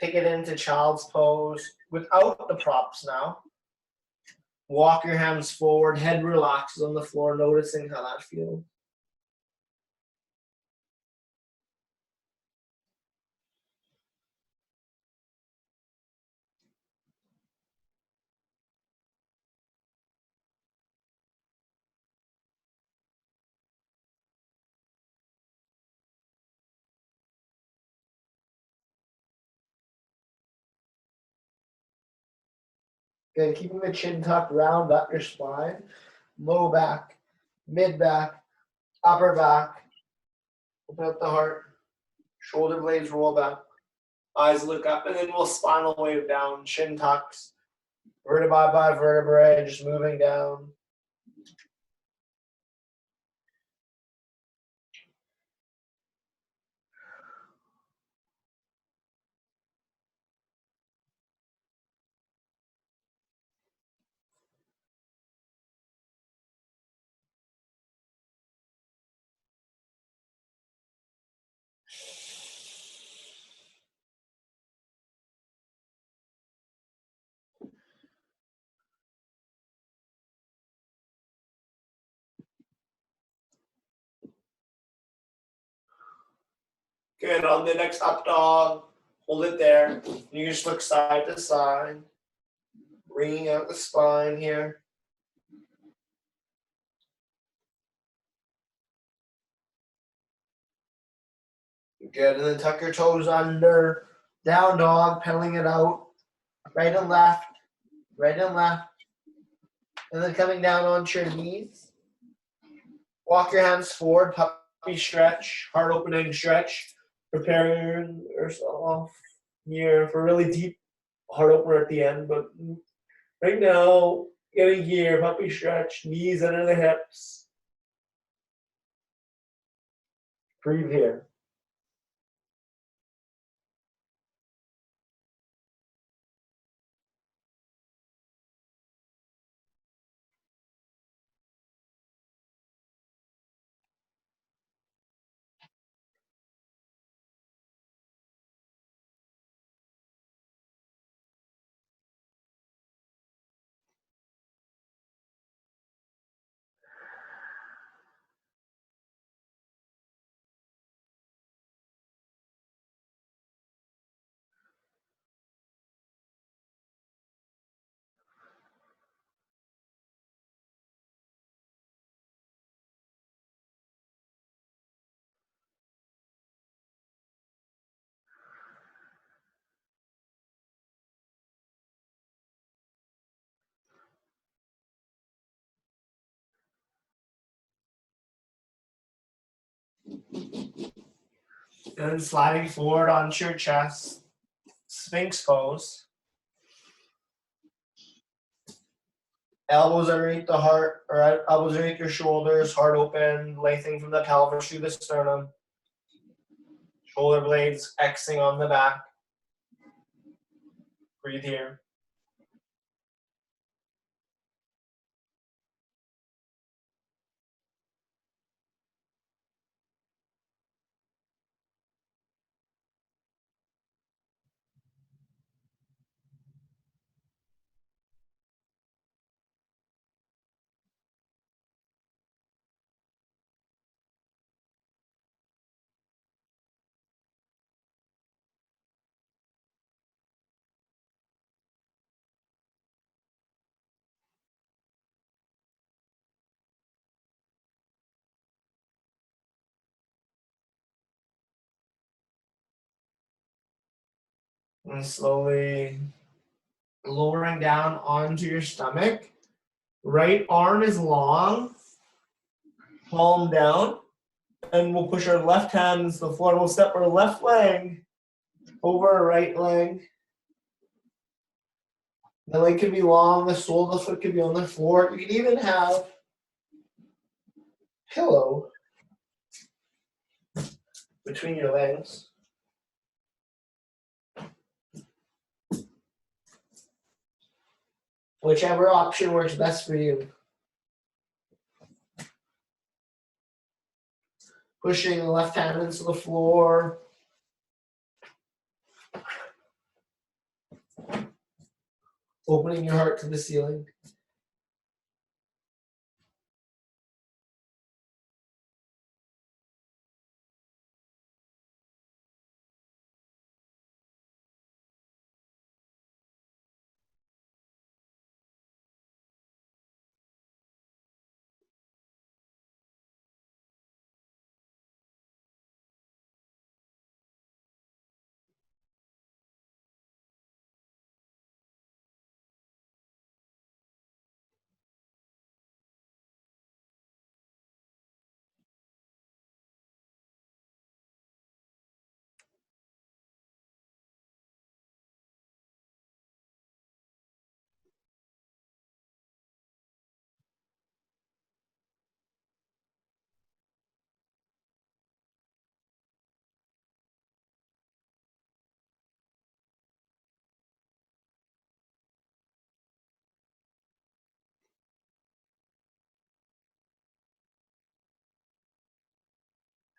pick it into child's pose without the props now. Walk your hands forward, head relaxes on the floor, noticing how that feels. Good, keeping the chin tucked, round up your spine, low back, mid back, upper back. Open up the heart. Shoulder blades roll back. Eyes look up, and then we'll spinal wave down. Shin tucks. Vertebrae by vertebrae, just moving down. Good. On the next up dog, hold it there. You just look side to side, bringing out the spine here. Good. And then tuck your toes under. Down dog, pedaling it out. Right and left. Right and left. And then coming down onto your knees. Walk your hands forward. Puppy stretch. Heart opening stretch. Prepare yourself here for really deep heart opener at the end. But right now, getting here, puppy stretch, knees under the hips. Breathe here. And sliding forward onto your chest. Sphinx pose. Elbows underneath the heart, or elbows underneath your shoulders, heart open, lengthening from the pelvis through the sternum. Shoulder blades Xing on the back. Breathe here. And slowly lowering down onto your stomach. Right arm is long, palm down. And we'll push our left hands to the floor. We'll step our left leg over our right leg. The leg could be long, the sole of the foot could be on the floor. You can even have pillow between your legs. Whichever option works best for you. Pushing the left hand into the floor. Opening your heart to the ceiling.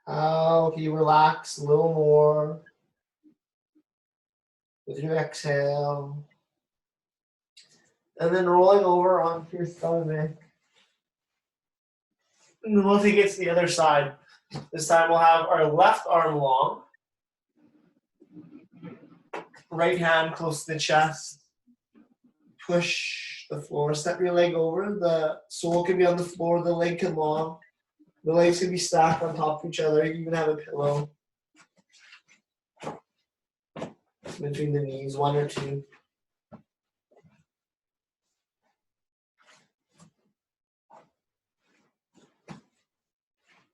How can you relax a little more with your exhale? And then rolling over onto your stomach. And then we'll take it to the other side. This time we'll have our left arm long. Right hand close to the chest. Push the floor. Step your leg over. The sole can be on the floor. The leg can long. The legs can be stacked on top of each other. You can even have a pillow between the knees, 1 or 2.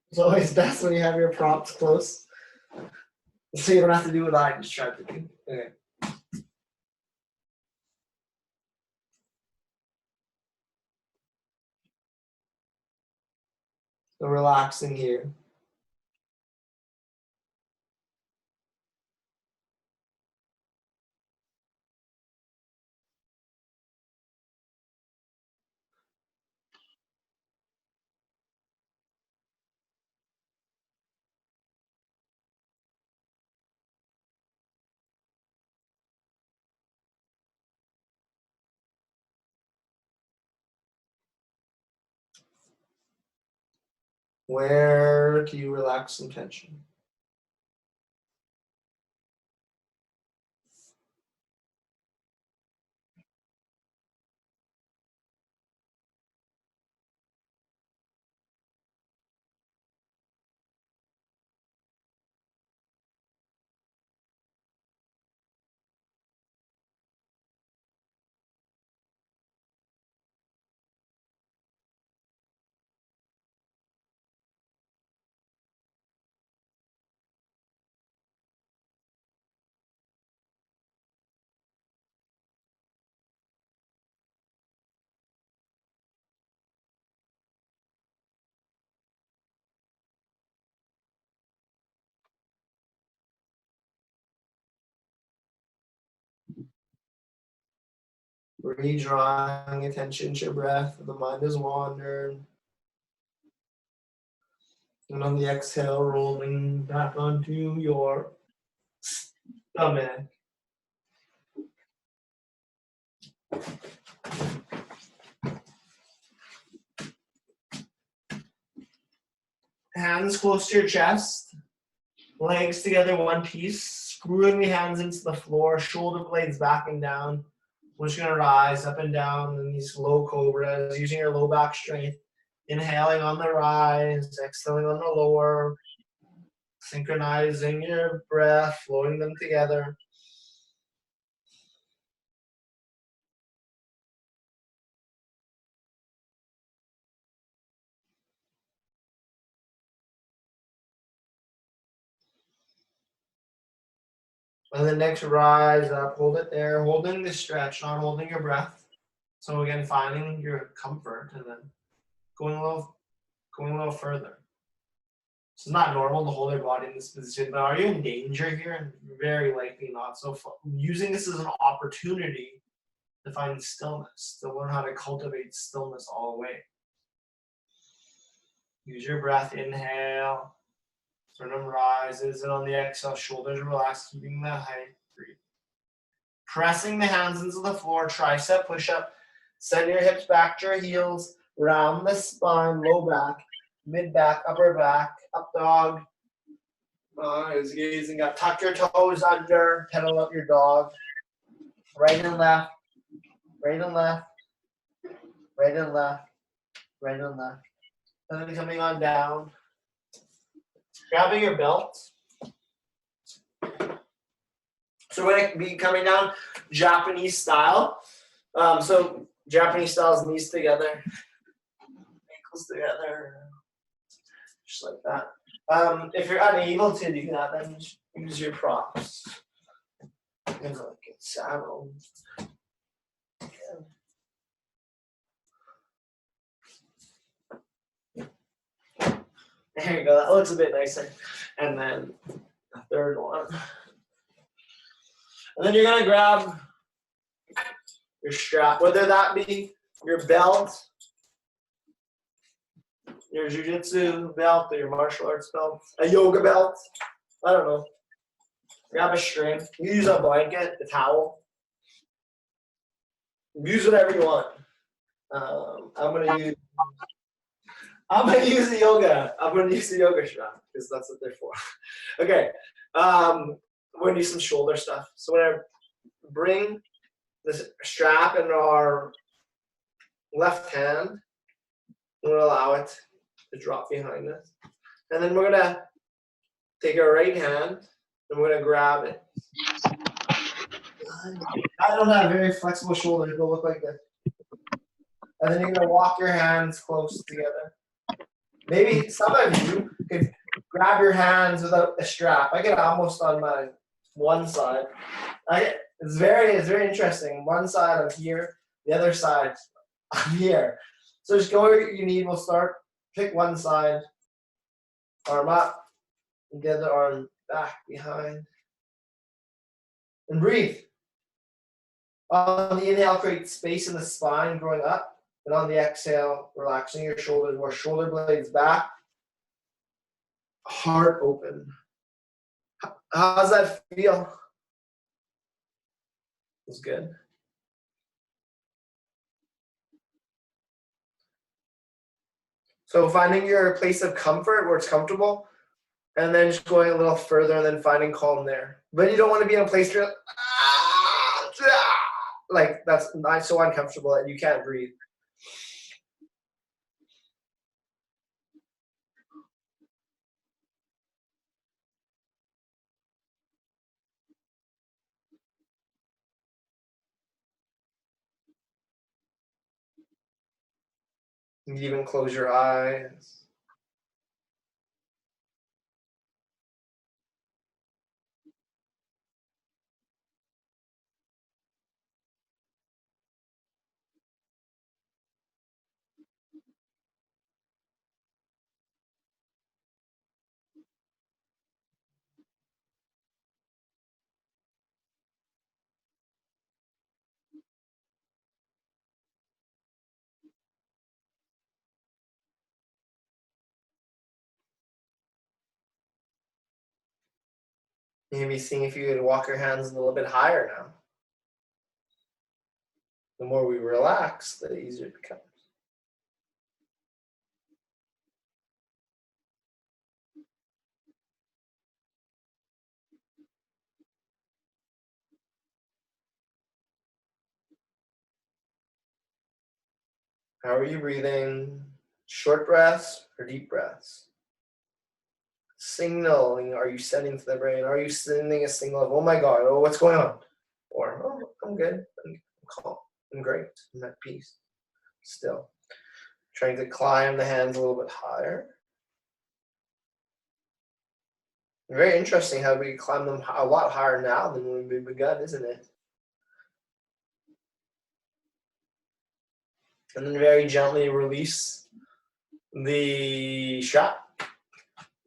It's always best when you have your props close. So you don't have to do what I just tried to do. Okay. So relaxing here. Where can you relax some tension? Redrawing attention to your breath. The mind is wandered. And on the exhale, rolling back onto your stomach. Hands close to your chest. Legs together, one piece. Screwing the hands into the floor. Shoulder blades backing down. We're just going to rise up and down in these low cobras, using your low back strength. Inhaling on the rise, exhaling on the lower. Synchronizing your breath, flowing them together. And then next, rise up, hold it there, holding the stretch, not holding your breath. So again, finding your comfort and then going a little further. It's not normal to hold your body in this position, but are you in danger here? Very likely not. So using this as an opportunity to find stillness, to learn how to cultivate stillness all the way. Use your breath, inhale, sternum rises, and on the exhale, shoulders relax, keeping the height. Breathe. Pressing the hands into the floor, tricep push-up. Send your hips back to your heels, round the spine, low back, mid back, upper back, up dog. Is gazing up. Tuck your toes under, pedal up your dog. Right and left, right and left, right and left, right and left. And then coming on down. Grabbing your belt. So we're going to be coming down Japanese style. So Japanese style is knees together, ankles together, just like that. If you're unable to do that, then just use your props. Like a saddle. There you go. That looks a bit nicer. And then the third one. And then you're going to grab your strap, whether that be your belt, your jujitsu belt or your martial arts belt, a yoga belt. I don't know. Grab a string. You use a blanket, a towel. Use whatever you want. I'm gonna use the yoga. I'm gonna use the yoga strap because that's what they're for. Okay. We're gonna do some shoulder stuff. So we're gonna bring this strap in our left hand. We're gonna allow it to drop behind us. And then we're gonna take our right hand and we're gonna grab it. I don't have very flexible shoulders. It'll look like this. And then you're gonna walk your hands close together. Maybe some of you could grab your hands without a strap. I get almost on my one side. It's very interesting. One side I'm here, the other side I'm here. So just go where you need. We'll start. Pick one side, arm up, and the other arm back behind. And breathe. On the inhale, create space in the spine growing up. And on the exhale, relaxing your shoulders, more shoulder blades back. Heart open. How's that feel? It's good. So finding your place of comfort where it's comfortable, and then just going a little further and then finding calm there. But you don't want to be in a place where like that's not so uncomfortable that you can't breathe. You can even close your eyes. Maybe seeing if you could walk your hands a little bit higher now. The more we relax, the easier it becomes. How are you breathing? Short breaths or deep breaths? Signaling, are you sending to the brain? Are you sending a signal of, oh my God, oh, what's going on? Or, oh, I'm good, I'm calm, I'm great, I'm at peace. Still. Trying to climb the hands a little bit higher. Very interesting how we climb them a lot higher now than when we begun, isn't it? And then very gently release the strap.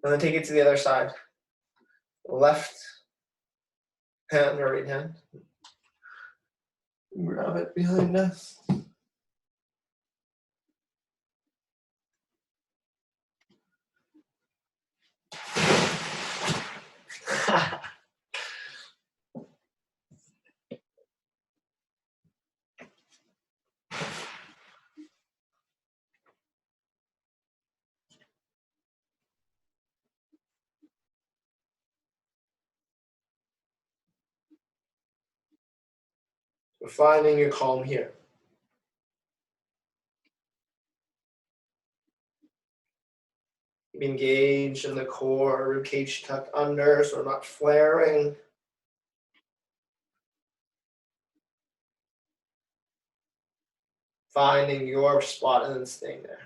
And then take it to the other side. Left hand or right hand. Grab it behind us. We're finding your calm here. Engage in the core, ribcage tucked under, so we're not flaring. Finding your spot and then staying there.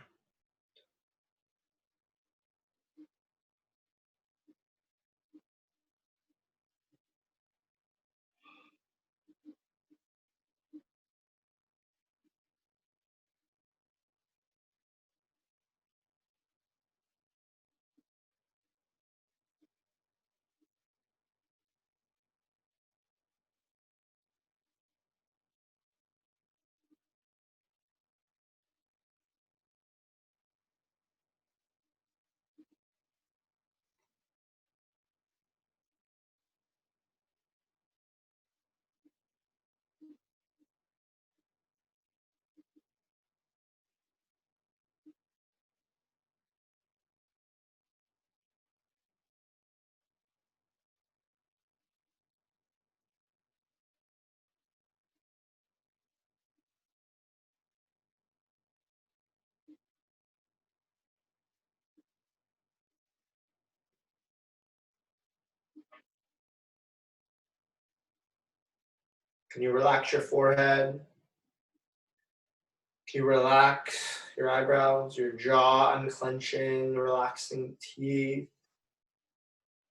Can you relax your forehead? Can you relax your eyebrows, your jaw unclenching, relaxing teeth,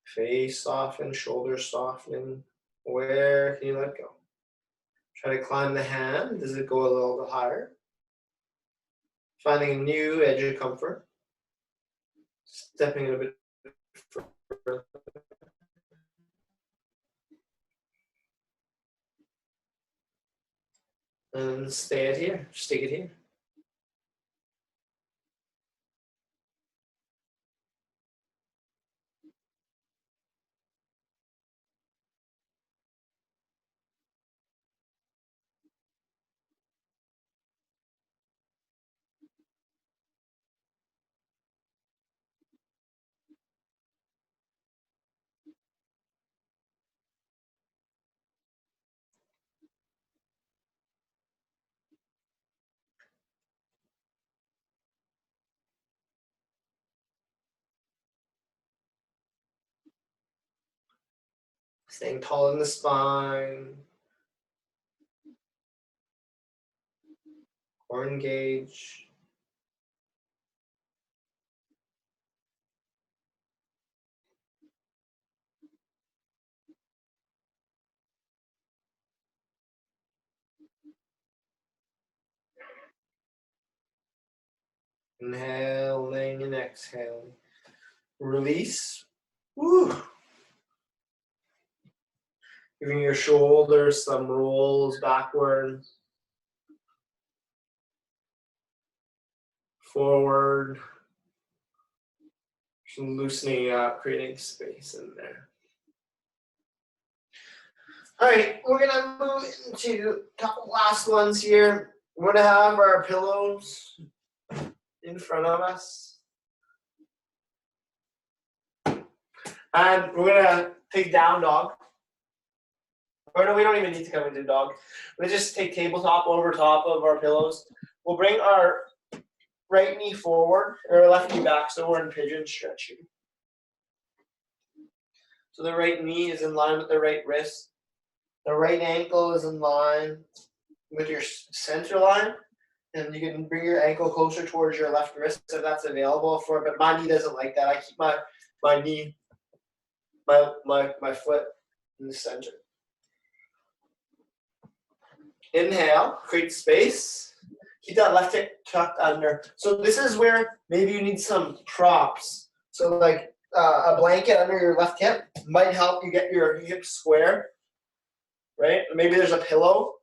face soften, shoulders softening? Where can you let go? Try to climb the hand. Does it go a little bit higher? Finding a new edge of comfort. Stepping a bit further. And stay it here. Just take it here. Staying tall in the spine. Core engage. Inhaling and exhaling. Release. Woo. Giving your shoulders some rolls backward, forward. Just loosening up, creating space in there. All right, we're gonna move into a couple last ones here. We're gonna have our pillows in front of us. And we're gonna take down dog. Or no, we don't even need to come into dog. We'll just take tabletop over top of our pillows. We'll bring our right knee forward, or left knee back, so we're in pigeon stretching. So the right knee is in line with the right wrist. The right ankle is in line with your center line. And you can bring your ankle closer towards your left wrist if that's available for it. But my knee doesn't like that. I keep my knee, my foot in the center. Inhale, create space. Keep that left hip tucked under. So this is where maybe you need some props. So like a blanket under your left hip might help you get your hips square, right? Maybe there's a pillow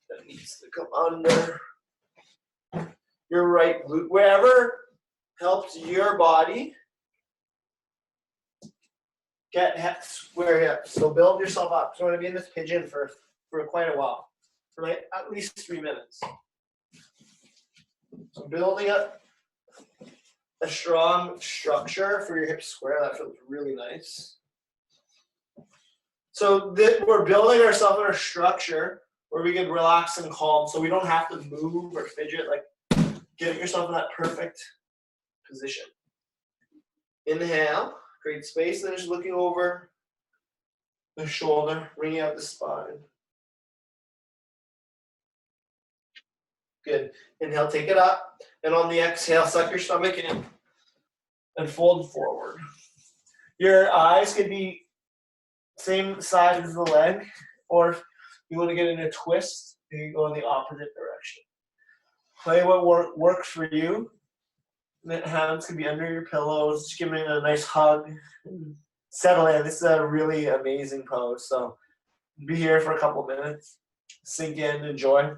that needs to come under your right glute. Wherever helps your body get square hips. So build yourself up. So I'm going to be in this pigeon for quite a while, for like at least 3 minutes. So building up a strong structure for your hips square, that feels really nice. So we're building ourselves in a structure where we can relax and calm, so we don't have to move or fidget. Like, get yourself in that perfect position. Inhale, create space, then just looking over the shoulder, bringing out the spine. Good. Inhale, take it up, and on the exhale, suck your stomach in and fold forward. Your eyes could be same side as the leg, or if you want to get in a twist, you can go in the opposite direction. Play what works for you. Hands can be under your pillows. Just give me a nice hug. Settle in. This is a really amazing pose. So be here for a couple minutes. Sink in, enjoy.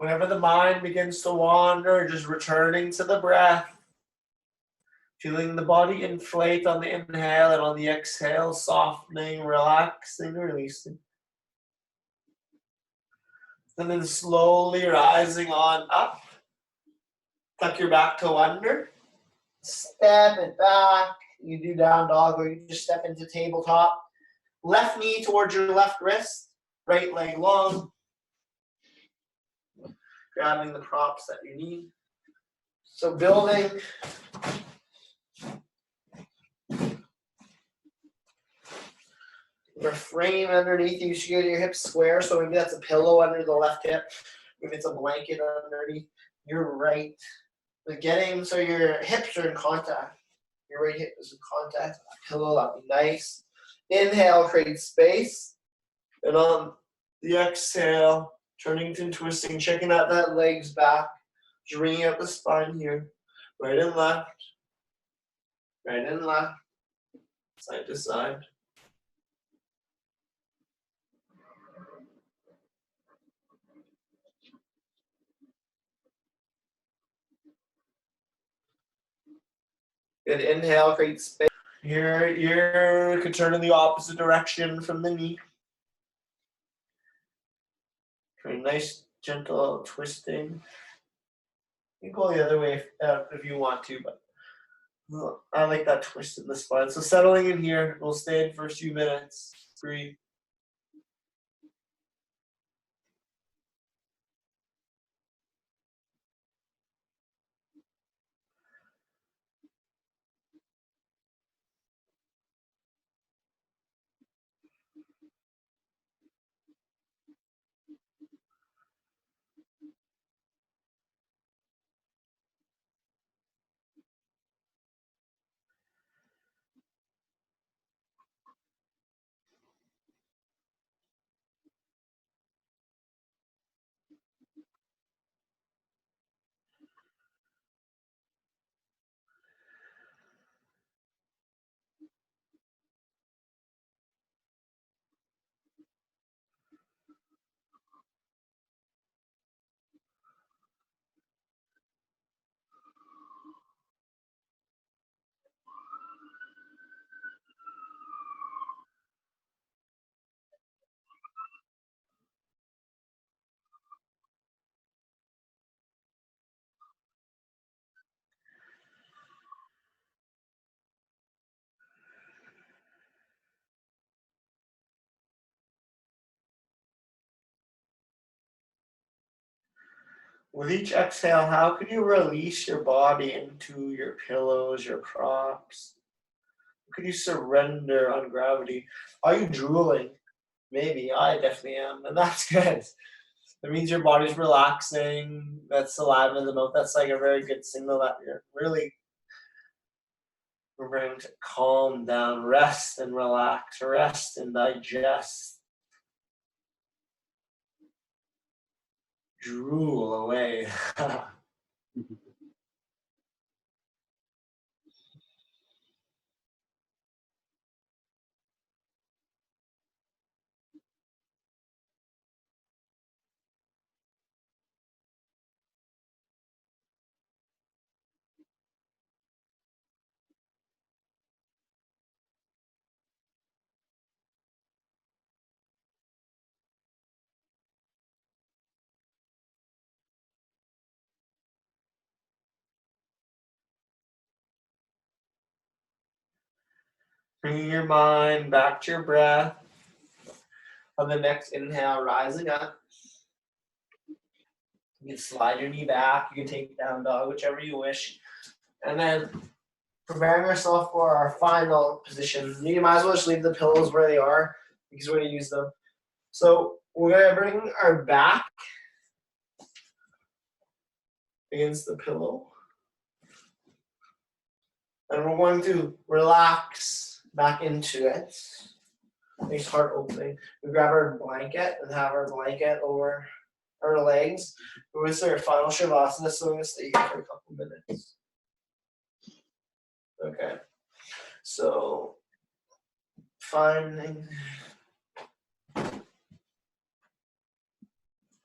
Whenever the mind begins to wander, just returning to the breath. Feeling the body inflate on the inhale and on the exhale, softening, relaxing, releasing. And then slowly rising on up. Tuck your back toe under. Step it back. You do down dog or you just step into tabletop. Left knee towards your left wrist. Right leg long. Grabbing the props that you need. So building. Your frame underneath you should get your hips square. So maybe that's a pillow under the left hip. Maybe it's a blanket underneath your right. But getting so your hips are in contact. Your right hip is in contact with that pillow. That'd be nice. Inhale, create space. And on the exhale, turning to twisting, checking out that legs back. Just bringing up the spine here. Right and left. Right and left. Side to side. Good. Inhale, create space. Your could turn in the opposite direction from the knee. Very nice, gentle twisting. You can go the other way if you want to, but I like that twist in the spine. So settling in here, we'll stay in for a few minutes. Breathe. With each exhale, how can you release your body into your pillows, your props? Could you surrender on gravity? Are you drooling? Maybe. I definitely am, and that's good. That means your body's relaxing. That's saliva in the mouth. That's like a very good signal that you're really preparing to calm down, rest and relax, rest and digest. Drool away. Bringing your mind back to your breath. On the next inhale, rising up. You can slide your knee back. You can take down dog, whichever you wish. And then preparing ourselves for our final position. You might as well just leave the pillows where they are because we're going to use them. So we're going to bring our back against the pillow. And we're going to relax back into it. Nice heart opening. We grab our blanket and have our blanket over our legs. We're going to start our final Shavasana, so we're going to stay here for a couple minutes. Okay. So, finding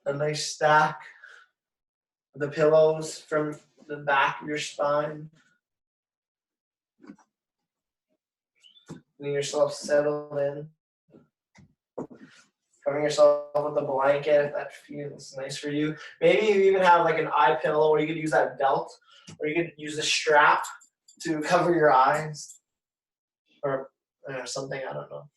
a nice stack the pillows from the back of your spine. Getting yourself settled in. Covering yourself with a blanket if that feels nice for you. Maybe you even have like an eye pillow, or you could use that belt, or you could use a strap to cover your eyes, or something, I don't know.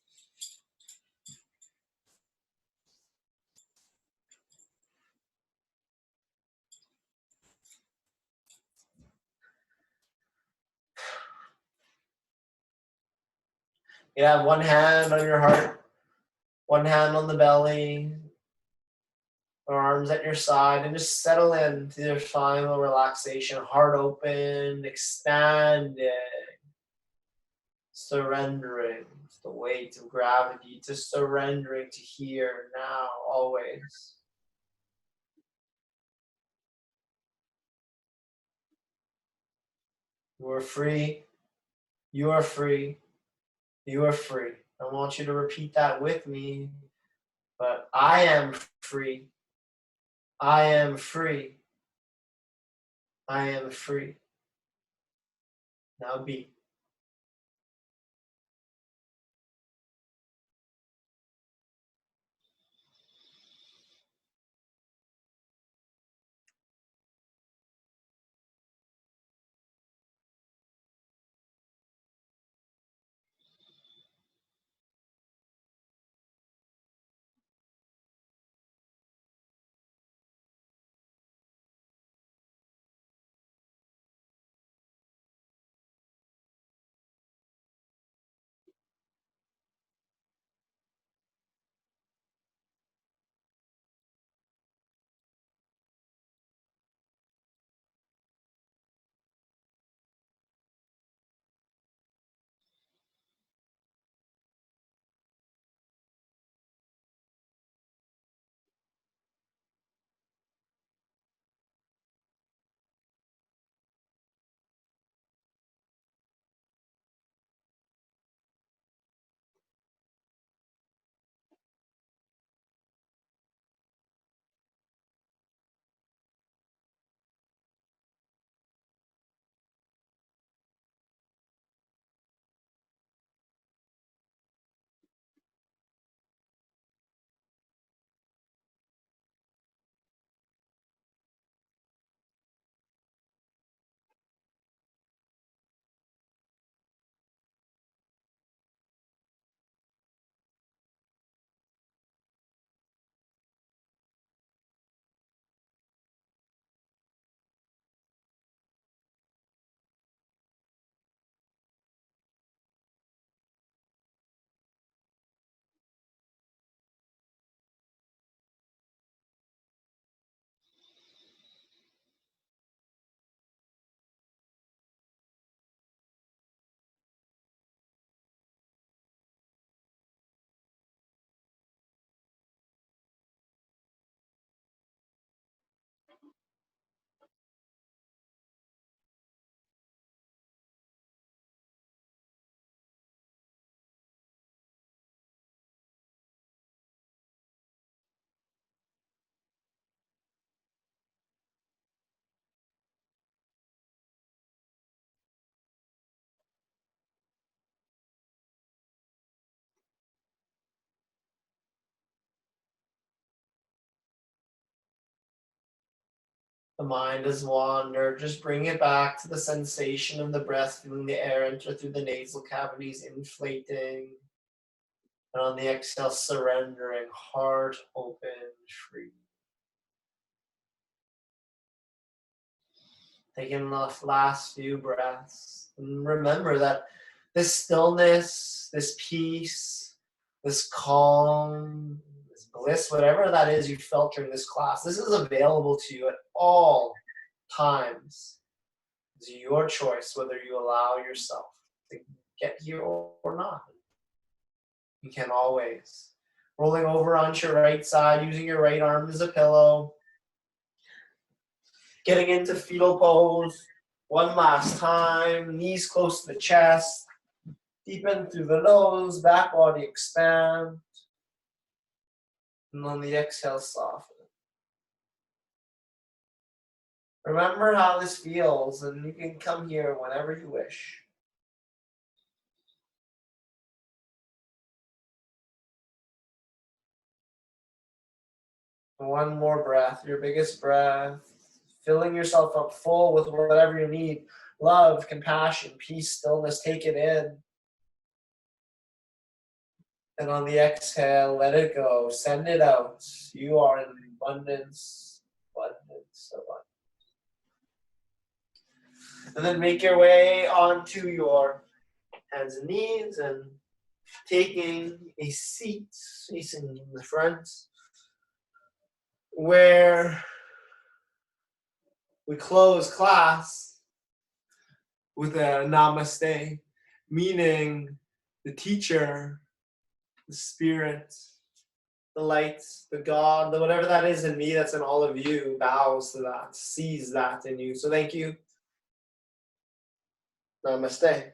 You have one hand on your heart, one hand on the belly, or arms at your side, and just settle into your final relaxation. Heart open, expanding, surrendering to the weight of gravity, to surrendering to here, now, always. You are free. You are free. You are free. I want you to repeat that with me. But I am free. I am free. I am free. Now be. The mind has wandered. Just bring it back to the sensation of the breath, feeling the air enter through the nasal cavities, inflating. And on the exhale, surrendering, heart open, free. Taking the last few breaths. And remember that this stillness, this peace, this calm, this bliss, whatever that is you felt during this class, this is available to you at all times. It's your choice whether you allow yourself to get here or not. You can always. Rolling over onto your right side, using your right arm as a pillow. Getting into fetal pose. One last time. Knees close to the chest. Deepen through the nose. Back body expand. And on the exhale, soften. Remember how this feels, and you can come here whenever you wish. One more breath, your biggest breath, filling yourself up full with whatever you need. Love, compassion, peace, stillness, take it in. And on the exhale, let it go, send it out. You are in abundance, abundance, abundance. And then make your way onto your hands and knees and taking a seat facing the front where we close class with a namaste, meaning the teacher, the spirit, the light, the God, the whatever that is in me that's in all of you bows to that, sees that in you. So thank you. Namaste.